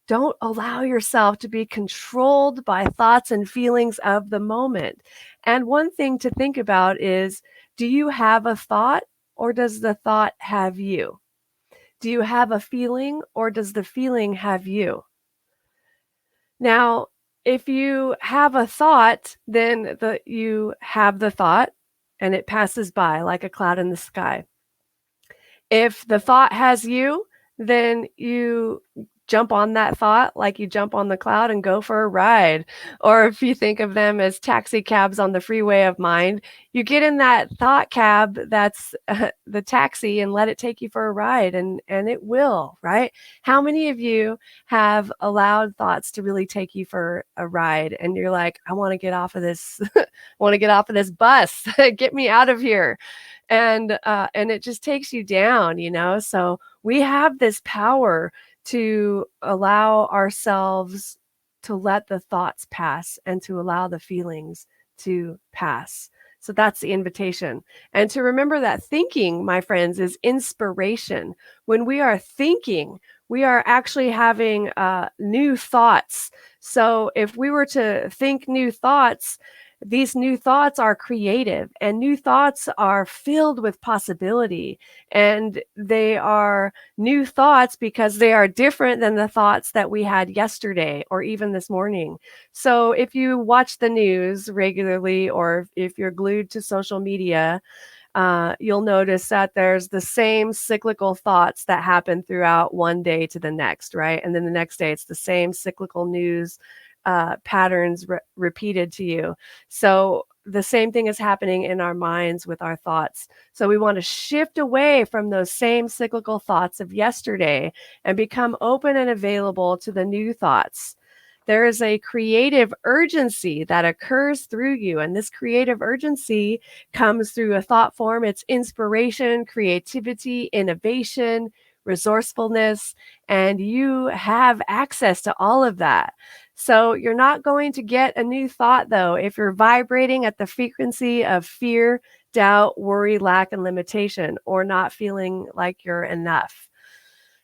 Don't allow yourself to be controlled by thoughts and feelings of the moment. And one thing to think about is, do you have a thought, or does the thought have you? Do you have a feeling, or does the feeling have you? Now, if you have a thought, then you have the thought and it passes by like a cloud in the sky. If the thought has you, then you jump on that thought like you jump on the cloud and go for a ride. Or if you think of them as taxi cabs on the freeway of mind, you get in that thought cab that's the taxi and let it take you for a ride, and it will, right? How many of you have allowed thoughts to really take you for a ride and you're like, I want to get off of this, I want to get off of this bus, get me out of here. And it just takes you down, So we have this power to allow ourselves to let the thoughts pass and to allow the feelings to pass. So that's the invitation. And to remember that thinking, my friends, is inspiration. When we are thinking, we are actually having new thoughts. So if we were to think new thoughts, these new thoughts are creative, and new thoughts are filled with possibility, and they are new thoughts because they are different than the thoughts that we had yesterday or even this morning. So if you watch the news regularly, or if you're glued to social media, you'll notice that there's the same cyclical thoughts that happen throughout one day to the next, right? And then the next day, it's the same cyclical news patterns repeated to you. So the same thing is happening in our minds with our thoughts. So we want to shift away from those same cyclical thoughts of yesterday and become open and available to the new thoughts. There is a creative urgency that occurs through you, and this creative urgency comes through a thought form. It's inspiration, creativity, innovation, resourcefulness, and you have access to all of that. So you're not going to get a new thought, though, if you're vibrating at the frequency of fear, doubt, worry, lack, and limitation, or not feeling like you're enough.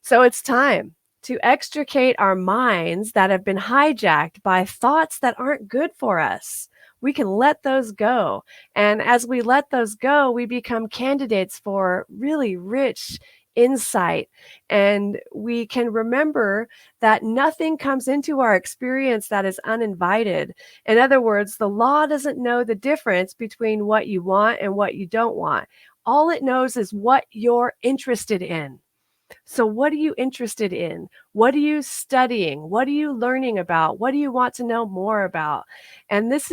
So it's time to extricate our minds that have been hijacked by thoughts that aren't good for us. We can let those go. And as we let those go, we become candidates for really rich insight. And we can remember that nothing comes into our experience that is uninvited. In other words, the law doesn't know the difference between what you want and what you don't want. All it knows is what you're interested in. So what are you interested in? What are you studying? What are you learning about? What do you want to know more about? And this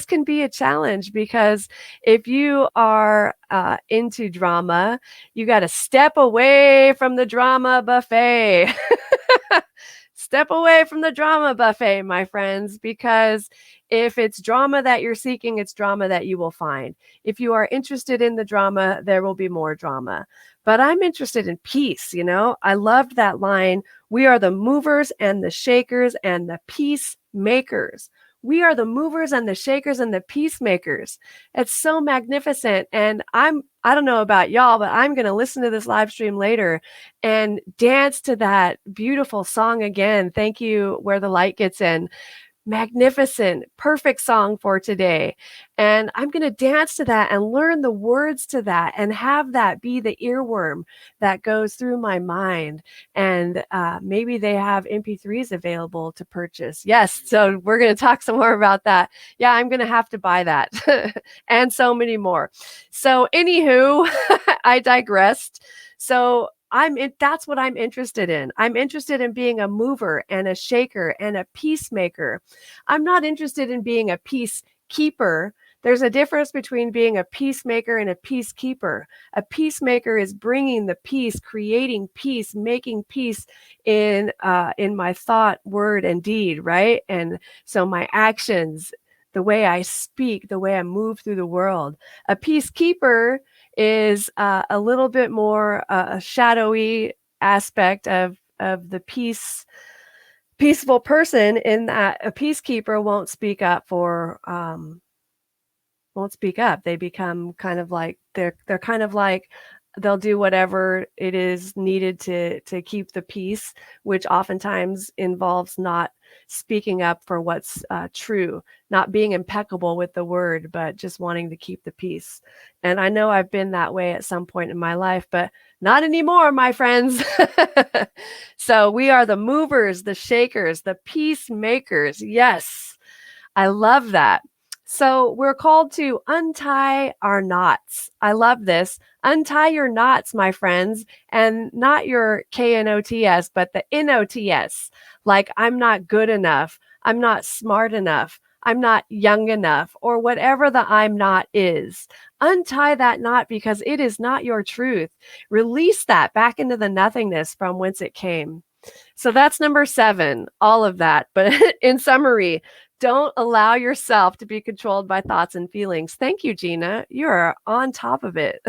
can be a challenge, because if you are into drama, you got to step away from the drama buffet. Step away from the drama buffet, my friends, because if it's drama that you're seeking, it's drama that you will find. If you are interested in the drama, there will be more drama. But I'm interested in peace, I loved that line. We are the movers and the shakers and the peacemakers. We are the movers and the shakers and the peacemakers. It's so magnificent. And I don't know about y'all, but I'm going to listen to this live stream later and dance to that beautiful song again. Thank you, Where the Light Gets In. Magnificent, perfect song for today. And I'm going to dance to that and learn the words to that and have that be the earworm that goes through my mind. And maybe they have MP3s available to purchase. Yes, so we're going to talk some more about that. Yeah, I'm going to have to buy that and so many more. So anywho, I digressed. So that's what I'm interested in. I'm interested in being a mover and a shaker and a peacemaker. I'm not interested in being a peacekeeper. There's a difference between being a peacemaker and a peacekeeper. A peacemaker is bringing the peace, creating peace, making peace in my thought, word, and deed, right? And so my actions, the way I speak, the way I move through the world. A peacekeeper is a little bit more a shadowy aspect of the peace peaceful person in that a peacekeeper won't speak up won't speak up. They become kind of like they're kind of like they'll do whatever it is needed to keep the peace, which oftentimes involves not speaking up for what's true, not being impeccable with the word, but just wanting to keep the peace. And I know I've been that way at some point in my life, but not anymore, my friends. So we are the movers, the shakers, the peacemakers. Yes, I love that. So we're called to untie our knots. I love this. Untie your knots, my friends, and not your KNOTS, but the NOTS. Like, I'm not good enough. I'm not smart enough. I'm not young enough, or whatever the I'm not is. Untie that knot because it is not your truth. Release that back into the nothingness from whence it came. So that's number 7, all of that. But in summary, don't allow yourself to be controlled by thoughts and feelings. Thank you, Gina. You're on top of it.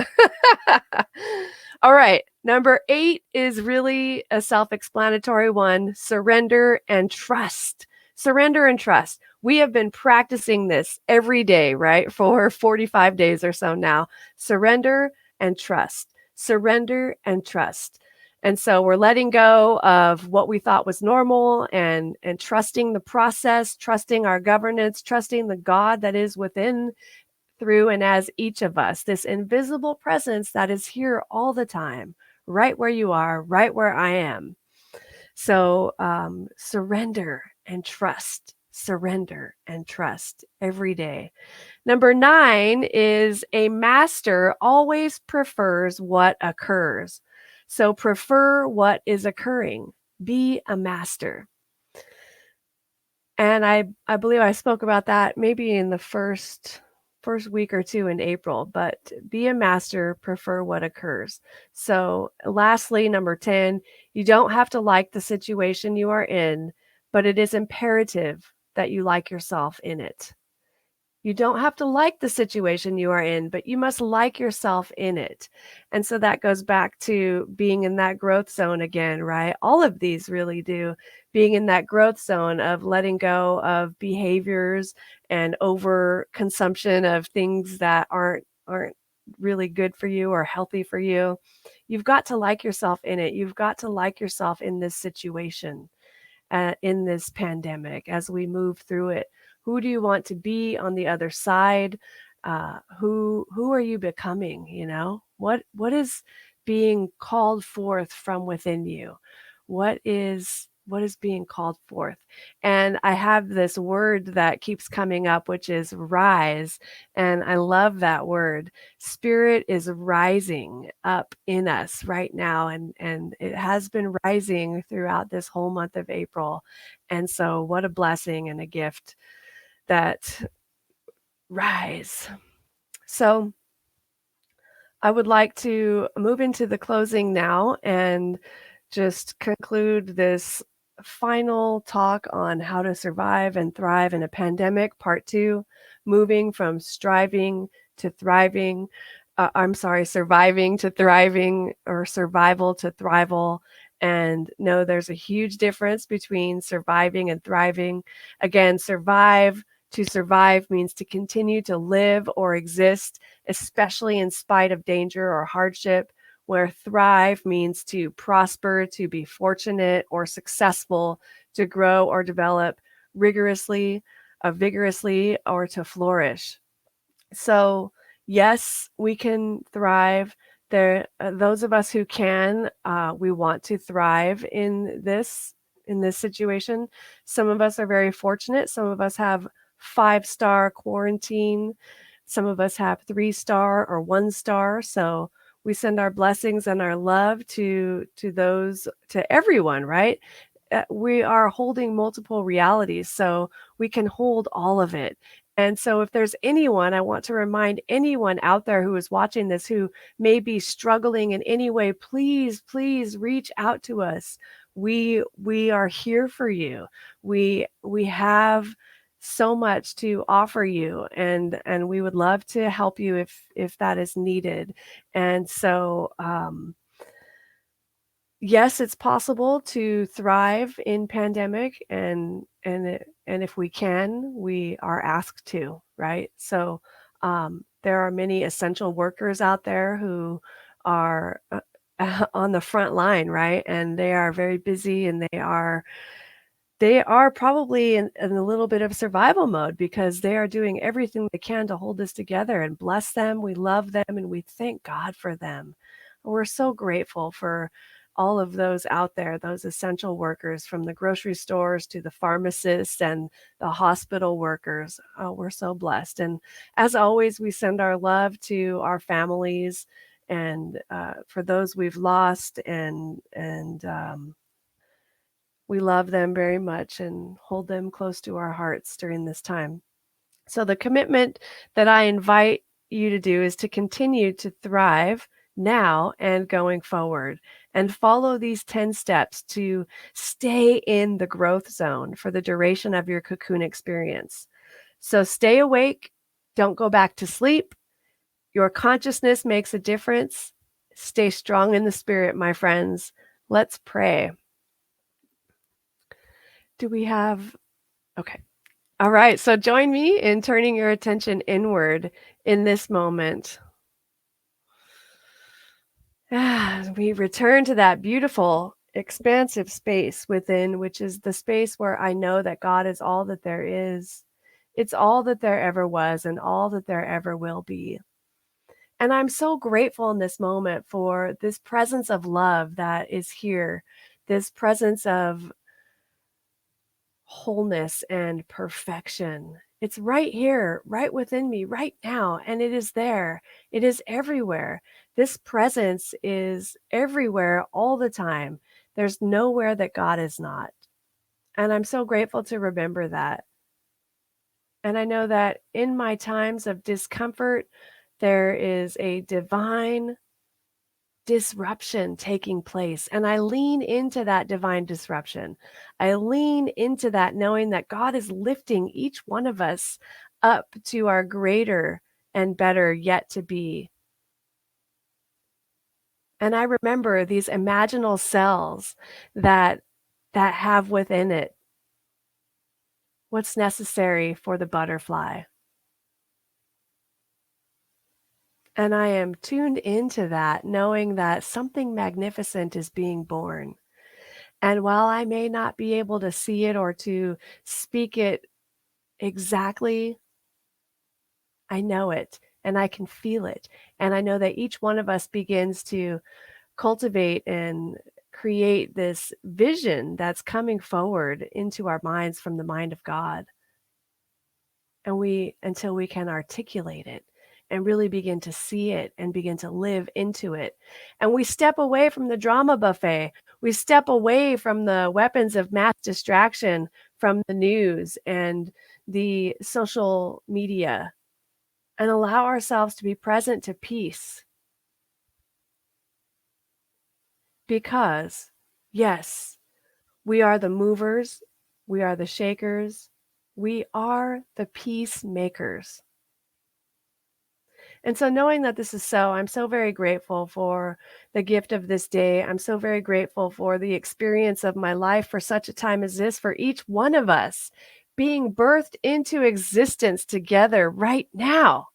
All right. Number 8 is really a self-explanatory one. Surrender and trust. Surrender and trust. We have been practicing this every day, right? For 45 days or so now. Surrender and trust. Surrender and trust. And so we're letting go of what we thought was normal and trusting the process, trusting our governance, trusting the God that is within, through, and as each of us, this invisible presence that is here all the time, right where you are, right where I am. So surrender and trust, surrender and trust every day. Number 9 is a master always prefers what occurs. So prefer what is occurring. Be a master. And I believe I spoke about that maybe in the first week or two in April, but be a master, prefer what occurs. So lastly, number 10, you don't have to like the situation you are in, but it is imperative that you like yourself in it. You don't have to like the situation you are in, but you must like yourself in it. And so that goes back to being in that growth zone again, right? All of these really do. Being in that growth zone of letting go of behaviors and over consumption of things that aren't really good for you or healthy for you. You've got to like yourself in it. You've got to like yourself in this situation, in this pandemic, as we move through it. Who do you want to be on the other side? Who are you becoming? You know, what is being called forth from within you? What is being called forth? And I have this word that keeps coming up, which is rise. And I love that word. Spirit is rising up in us right now. And it has been rising throughout this whole month of April. And so what a blessing and a gift that rise. So I would like to move into the closing now and just conclude this final talk on how to survive and thrive in a pandemic, part 2, moving from striving to thriving. Surviving to thriving, or survival to thrival. And no, there's a huge difference between surviving and thriving. Again, to survive means to continue to live or exist, especially in spite of danger or hardship, where thrive means to prosper, to be fortunate or successful, to grow or develop vigorously, or to flourish. So yes, we can thrive. Those of us who can, we want to thrive in this situation. Some of us are very fortunate. Some of us have 5-star quarantine. Some of us have 3-star or 1-star. So we send our blessings and our love to everyone, right? We are holding multiple realities, so we can hold all of it. And so if there's anyone, I want to remind anyone out there who is watching this who may be struggling in any way, please reach out to us. We are here for you. We have so much to offer you, and we would love to help you if that is needed. And so yes, it's possible to thrive in pandemic, and if we can, we are asked to, right? So there are many essential workers out there who are on the front line, right? And they are very busy, and they are probably in a little bit of survival mode because they are doing everything they can to hold this together, and bless them. We love them and we thank God for them. We're so grateful for all of those out there, those essential workers, from the grocery stores to the pharmacists and the hospital workers. Oh, we're so blessed. And as always, we send our love to our families and for those we've lost, and we love them very much and hold them close to our hearts during this time. So the commitment that I invite you to do is to continue to thrive now and going forward, and follow these 10 steps to stay in the growth zone for the duration of your cocoon experience. So stay awake. Don't go back to sleep. Your consciousness makes a difference. Stay strong in the spirit, my friends. Let's pray. Do we have... Okay. All right. So join me in turning your attention inward in this moment. We return to that beautiful, expansive space within, which is the space where I know that God is all that there is. It's all that there ever was and all that there ever will be. And I'm so grateful in this moment for this presence of love that is here, this presence of wholeness and perfection. It's right here, right within me, right now, and it is there. It is everywhere. This presence is everywhere all the time. There's nowhere that God is not. And I'm so grateful to remember that. And I know that in my times of discomfort, there is a divine disruption taking place. And I lean into that divine disruption. I lean into that knowing that God is lifting each one of us up to our greater and better yet to be. And I remember these imaginal cells that have within it what's necessary for the butterfly. And I am tuned into that, knowing that something magnificent is being born. And while I may not be able to see it or to speak it exactly, I know it and I can feel it. And I know that each one of us begins to cultivate and create this vision that's coming forward into our minds from the mind of God. And until we can articulate it and really begin to see it and begin to live into it. And we step away from the drama buffet. We step away from the weapons of mass distraction from the news and the social media, and allow ourselves to be present to peace. Because, yes, we are the movers, we are the shakers, we are the peacemakers. And so knowing that this is so, I'm so very grateful for the gift of this day. I'm so very grateful for the experience of my life for such a time as this, for each one of us being birthed into existence together right now.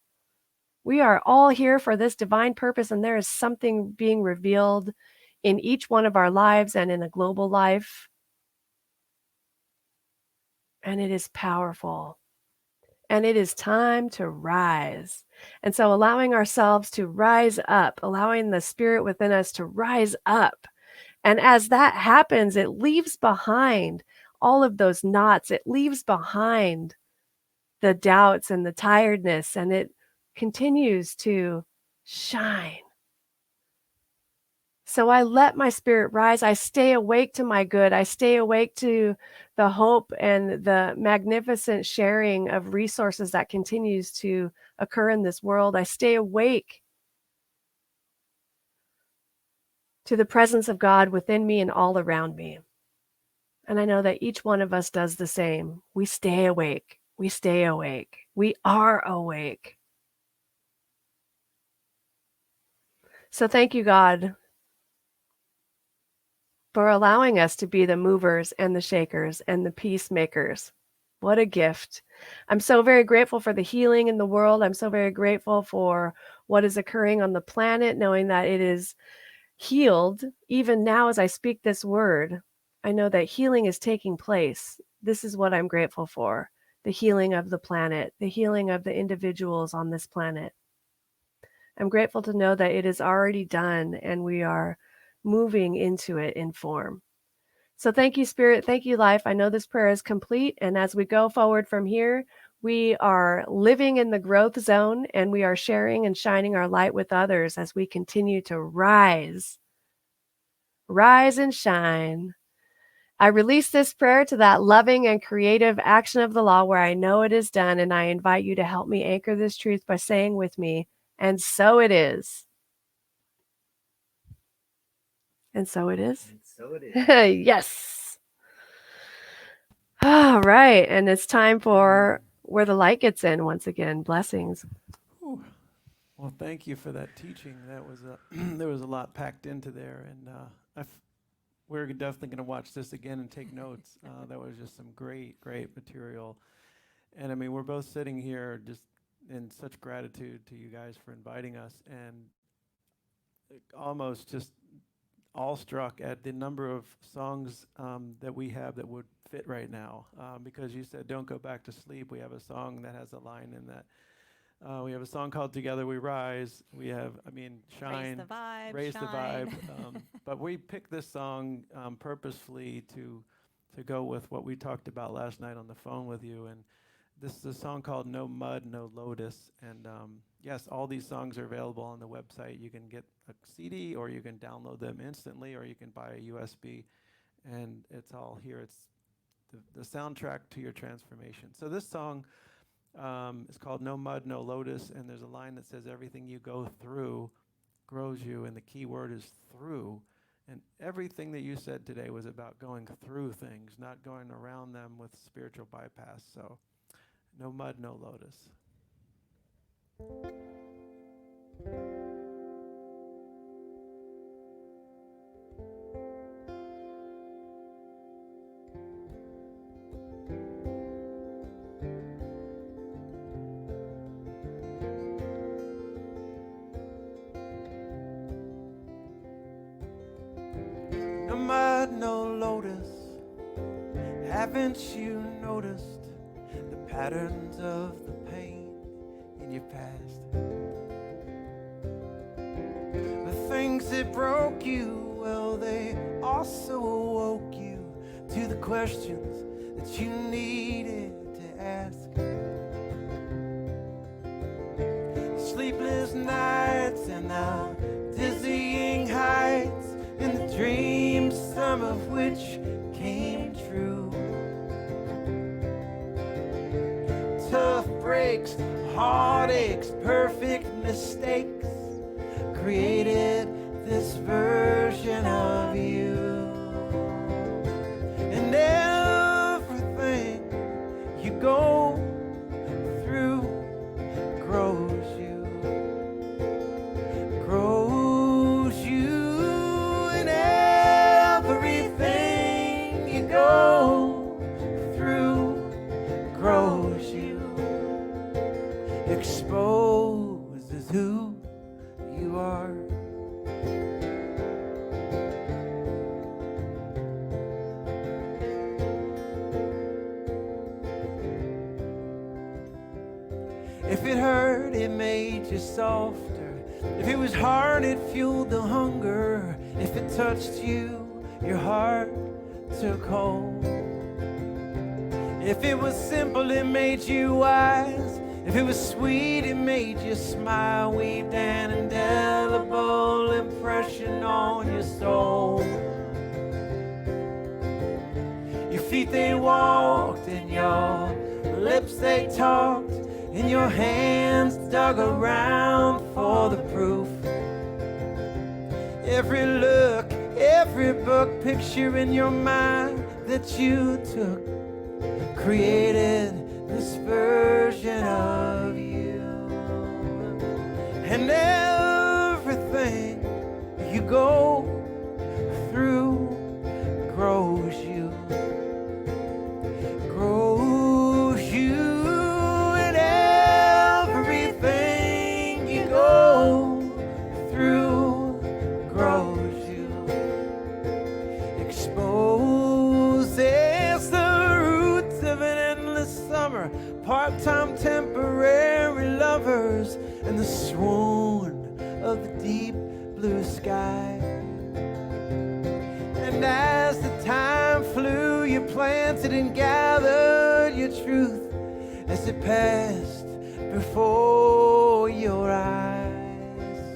We are all here for this divine purpose, and there is something being revealed in each one of our lives and in a global life. And it is powerful. And it is time to rise. And so allowing ourselves to rise up, allowing the spirit within us to rise up. And as that happens, it leaves behind all of those knots. It leaves behind the doubts and the tiredness, and it continues to shine. So I let my spirit rise. I stay awake to my good. I stay awake to the hope and the magnificent sharing of resources that continues to occur in this world. I stay awake to the presence of God within me and all around me. And I know that each one of us does the same. We stay awake. We stay awake. We are awake. So thank you, God, for allowing us to be the movers and the shakers and the peacemakers. What a gift. I'm so very grateful for the healing in the world. I'm so very grateful for what is occurring on the planet, knowing that it is healed. Even now, as I speak this word, I know that healing is taking place. This is what I'm grateful for. The healing of the planet, the healing of the individuals on this planet. I'm grateful to know that it is already done and we are moving into it in form. So thank you, Spirit. Thank you, Life. I know this prayer is complete. And as we go forward from here, we are living in the growth zone and we are sharing and shining our light with others as we continue to rise and shine. I release this prayer to that loving and creative action of the law where I know it is done. And I invite you to help me anchor this truth by saying with me, and so it is. And so it is. And so it is. Yes. All right. And it's time for Where the Light Gets In once again. Blessings. Whew. Well, thank you for that teaching. That was there was a lot packed into there, and we're definitely going to watch this again and take notes. That was just some great material, and I mean, we're both sitting here just in such gratitude to you guys for inviting us, and almost just awestruck at the number of songs that we have that would fit right now. Because you said, "Don't go back to sleep." We have a song that has a line in that. We have a song called "Together We Rise." We have, "Shine," Raise the vibe. But we picked this song purposefully to go with what we talked about last night on the phone with you. And this is a song called "No Mud, No Lotus." And yes, all these songs are available on the website. You can get a CD, or you can download them instantly, or you can buy a USB. And it's all here. It's the soundtrack to your transformation. So this song it's called "No Mud, No Lotus," and there's a line that says, "Everything you go through grows you," and the key word is through. And everything that you said today was about going through things, not going around them with spiritual bypass. So, no mud, no lotus. No mud, no lotus. Haven't you noticed the patterns of the pain in your past? The things that broke you, well, they also awoke you to the questions that you needed to ask. Sleepless nights and the dizzying heights, and the dreams, some of which came true. Tough breaks, heartaches, perfect mistakes created this version of you. And everything you go through grows you. Exposes who you are. If it hurt, it made you softer. If it was hard, it fueled the hunger. If it touched you, your heart took hold. If it was simple, it made you wise. If it was sweet, it made you smile. Weaved an indelible impression on your soul. Your feet, they walked, and your lips, they talked, and your hands dug around for the proof. Every look, every book, picture in your mind that you took created this version of you. And everything you go through lovers and the swoon of the deep blue sky. And as the time flew, you planted and gathered your truth as it passed before your eyes.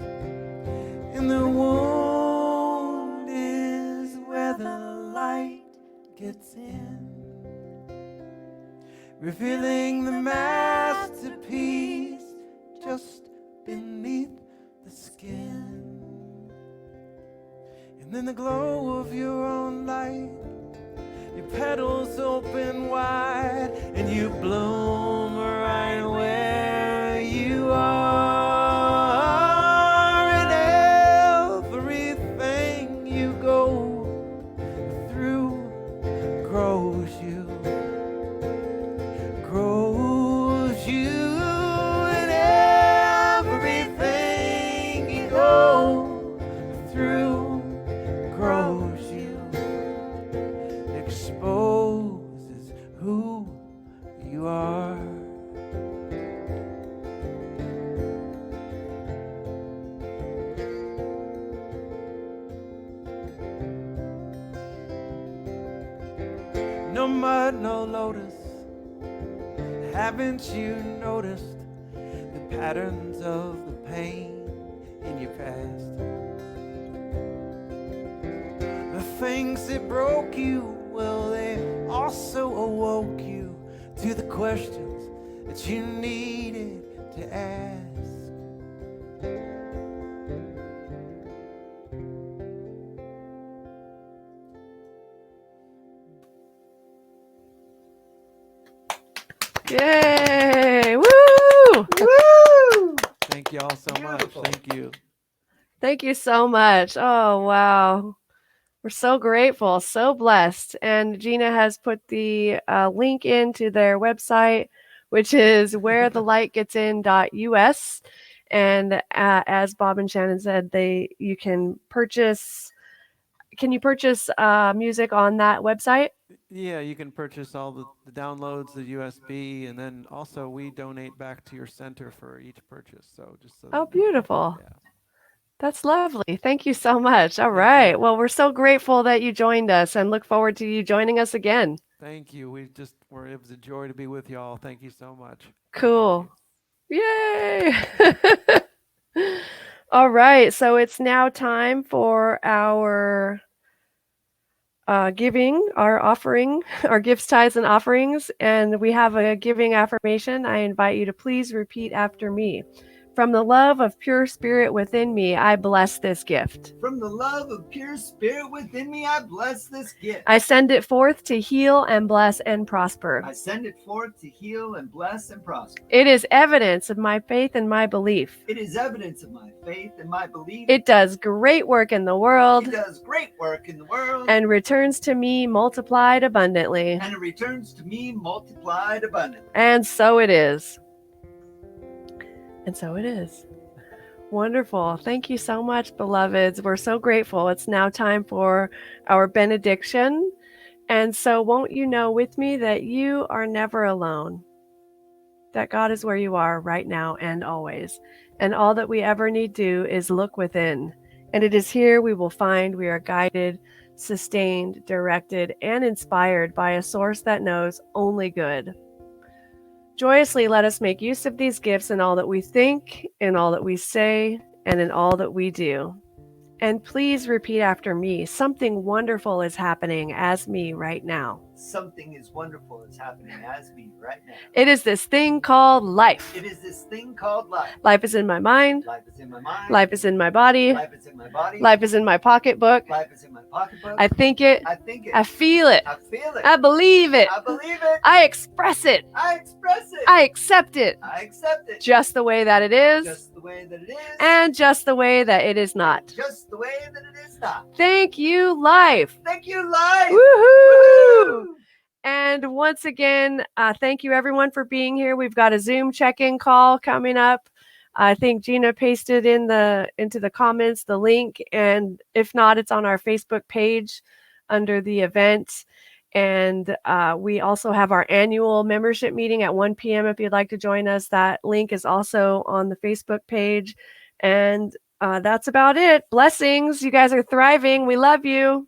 And the wound is where the light gets in, revealing the masterpiece just beneath the skin. And in the glow of your own light, your petals open wide, and you bloom right where you are. And everything you go through grows you, and everything you go through grows you, exposes who you are. No mud, no lotus. Haven't you noticed the patterns of the pain in your past? The things that broke you, well, they also awoke you to the questions that you needed to ask. Yay! Woo! Woo! Thank you all so Beautiful. much. Thank you. Thank you so much. Oh, wow. We're so grateful, so blessed. And Gina has put the link into their website, which is wherethelightgetsin.us. And as Bob and Shannon said, you can purchase. Can you purchase music on that website? Yeah, you can purchase all the downloads, the USB, and then also we donate back to your center for each purchase. So just so Oh, that you know. beautiful. Yeah. That's lovely. Thank you so much. All Thank right. you. Well, we're so grateful that you joined us and look forward to you joining us again. Thank you. It was a joy to be with y'all. Thank you so much. Cool. Yay. All right. So it's now time for our giving, our offering, our gifts, tithes, and offerings. And we have a giving affirmation. I invite you to please repeat after me. From the love of pure spirit within me, I bless this gift. From the love of pure spirit within me, I bless this gift. I send it forth to heal and bless and prosper. I send it forth to heal and bless and prosper. It is evidence of my faith and my belief. It is evidence of my faith and my belief. It does great work in the world It does great work in the world. and returns to me multiplied abundantly. And it returns to me multiplied abundantly. And so it is. And so it is. Wonderful. Thank you so much, beloveds. We're so grateful. It's now time for our benediction. And so won't you know with me that you are never alone, that God is where you are right now and always. And all that we ever need do is look within. And it is here we will find we are guided, sustained, directed, and inspired by a source that knows only good. Joyously let us make use of these gifts in all that we think, in all that we say, and in all that we do. And please repeat after me. Something wonderful is happening as me right now. Something is wonderful is happening as me right now. It is this thing called life. It is this thing called life. Life is in my mind. Life is in my mind. Life is in my body. Life is in my body. Life is in my pocketbook. Life is in my pocketbook. I think it. I think it. I feel it. I feel it. I believe it. I believe it. I express it. I express it. I accept it. I accept it. Just the way that it is. Just the way that it is. And just the way that it is not. Just the way that it is not. Thank you, life. Thank you, life. Woohoo! And once again, thank you everyone for being here. We've got a Zoom check-in call coming up. I think Gina pasted into the comments the link, and if not, it's on our Facebook page under the event. And we also have our annual membership meeting at 1 p.m. if you'd like to join us. That link is also on the Facebook page. And that's about it. Blessings. You guys are thriving. We love you.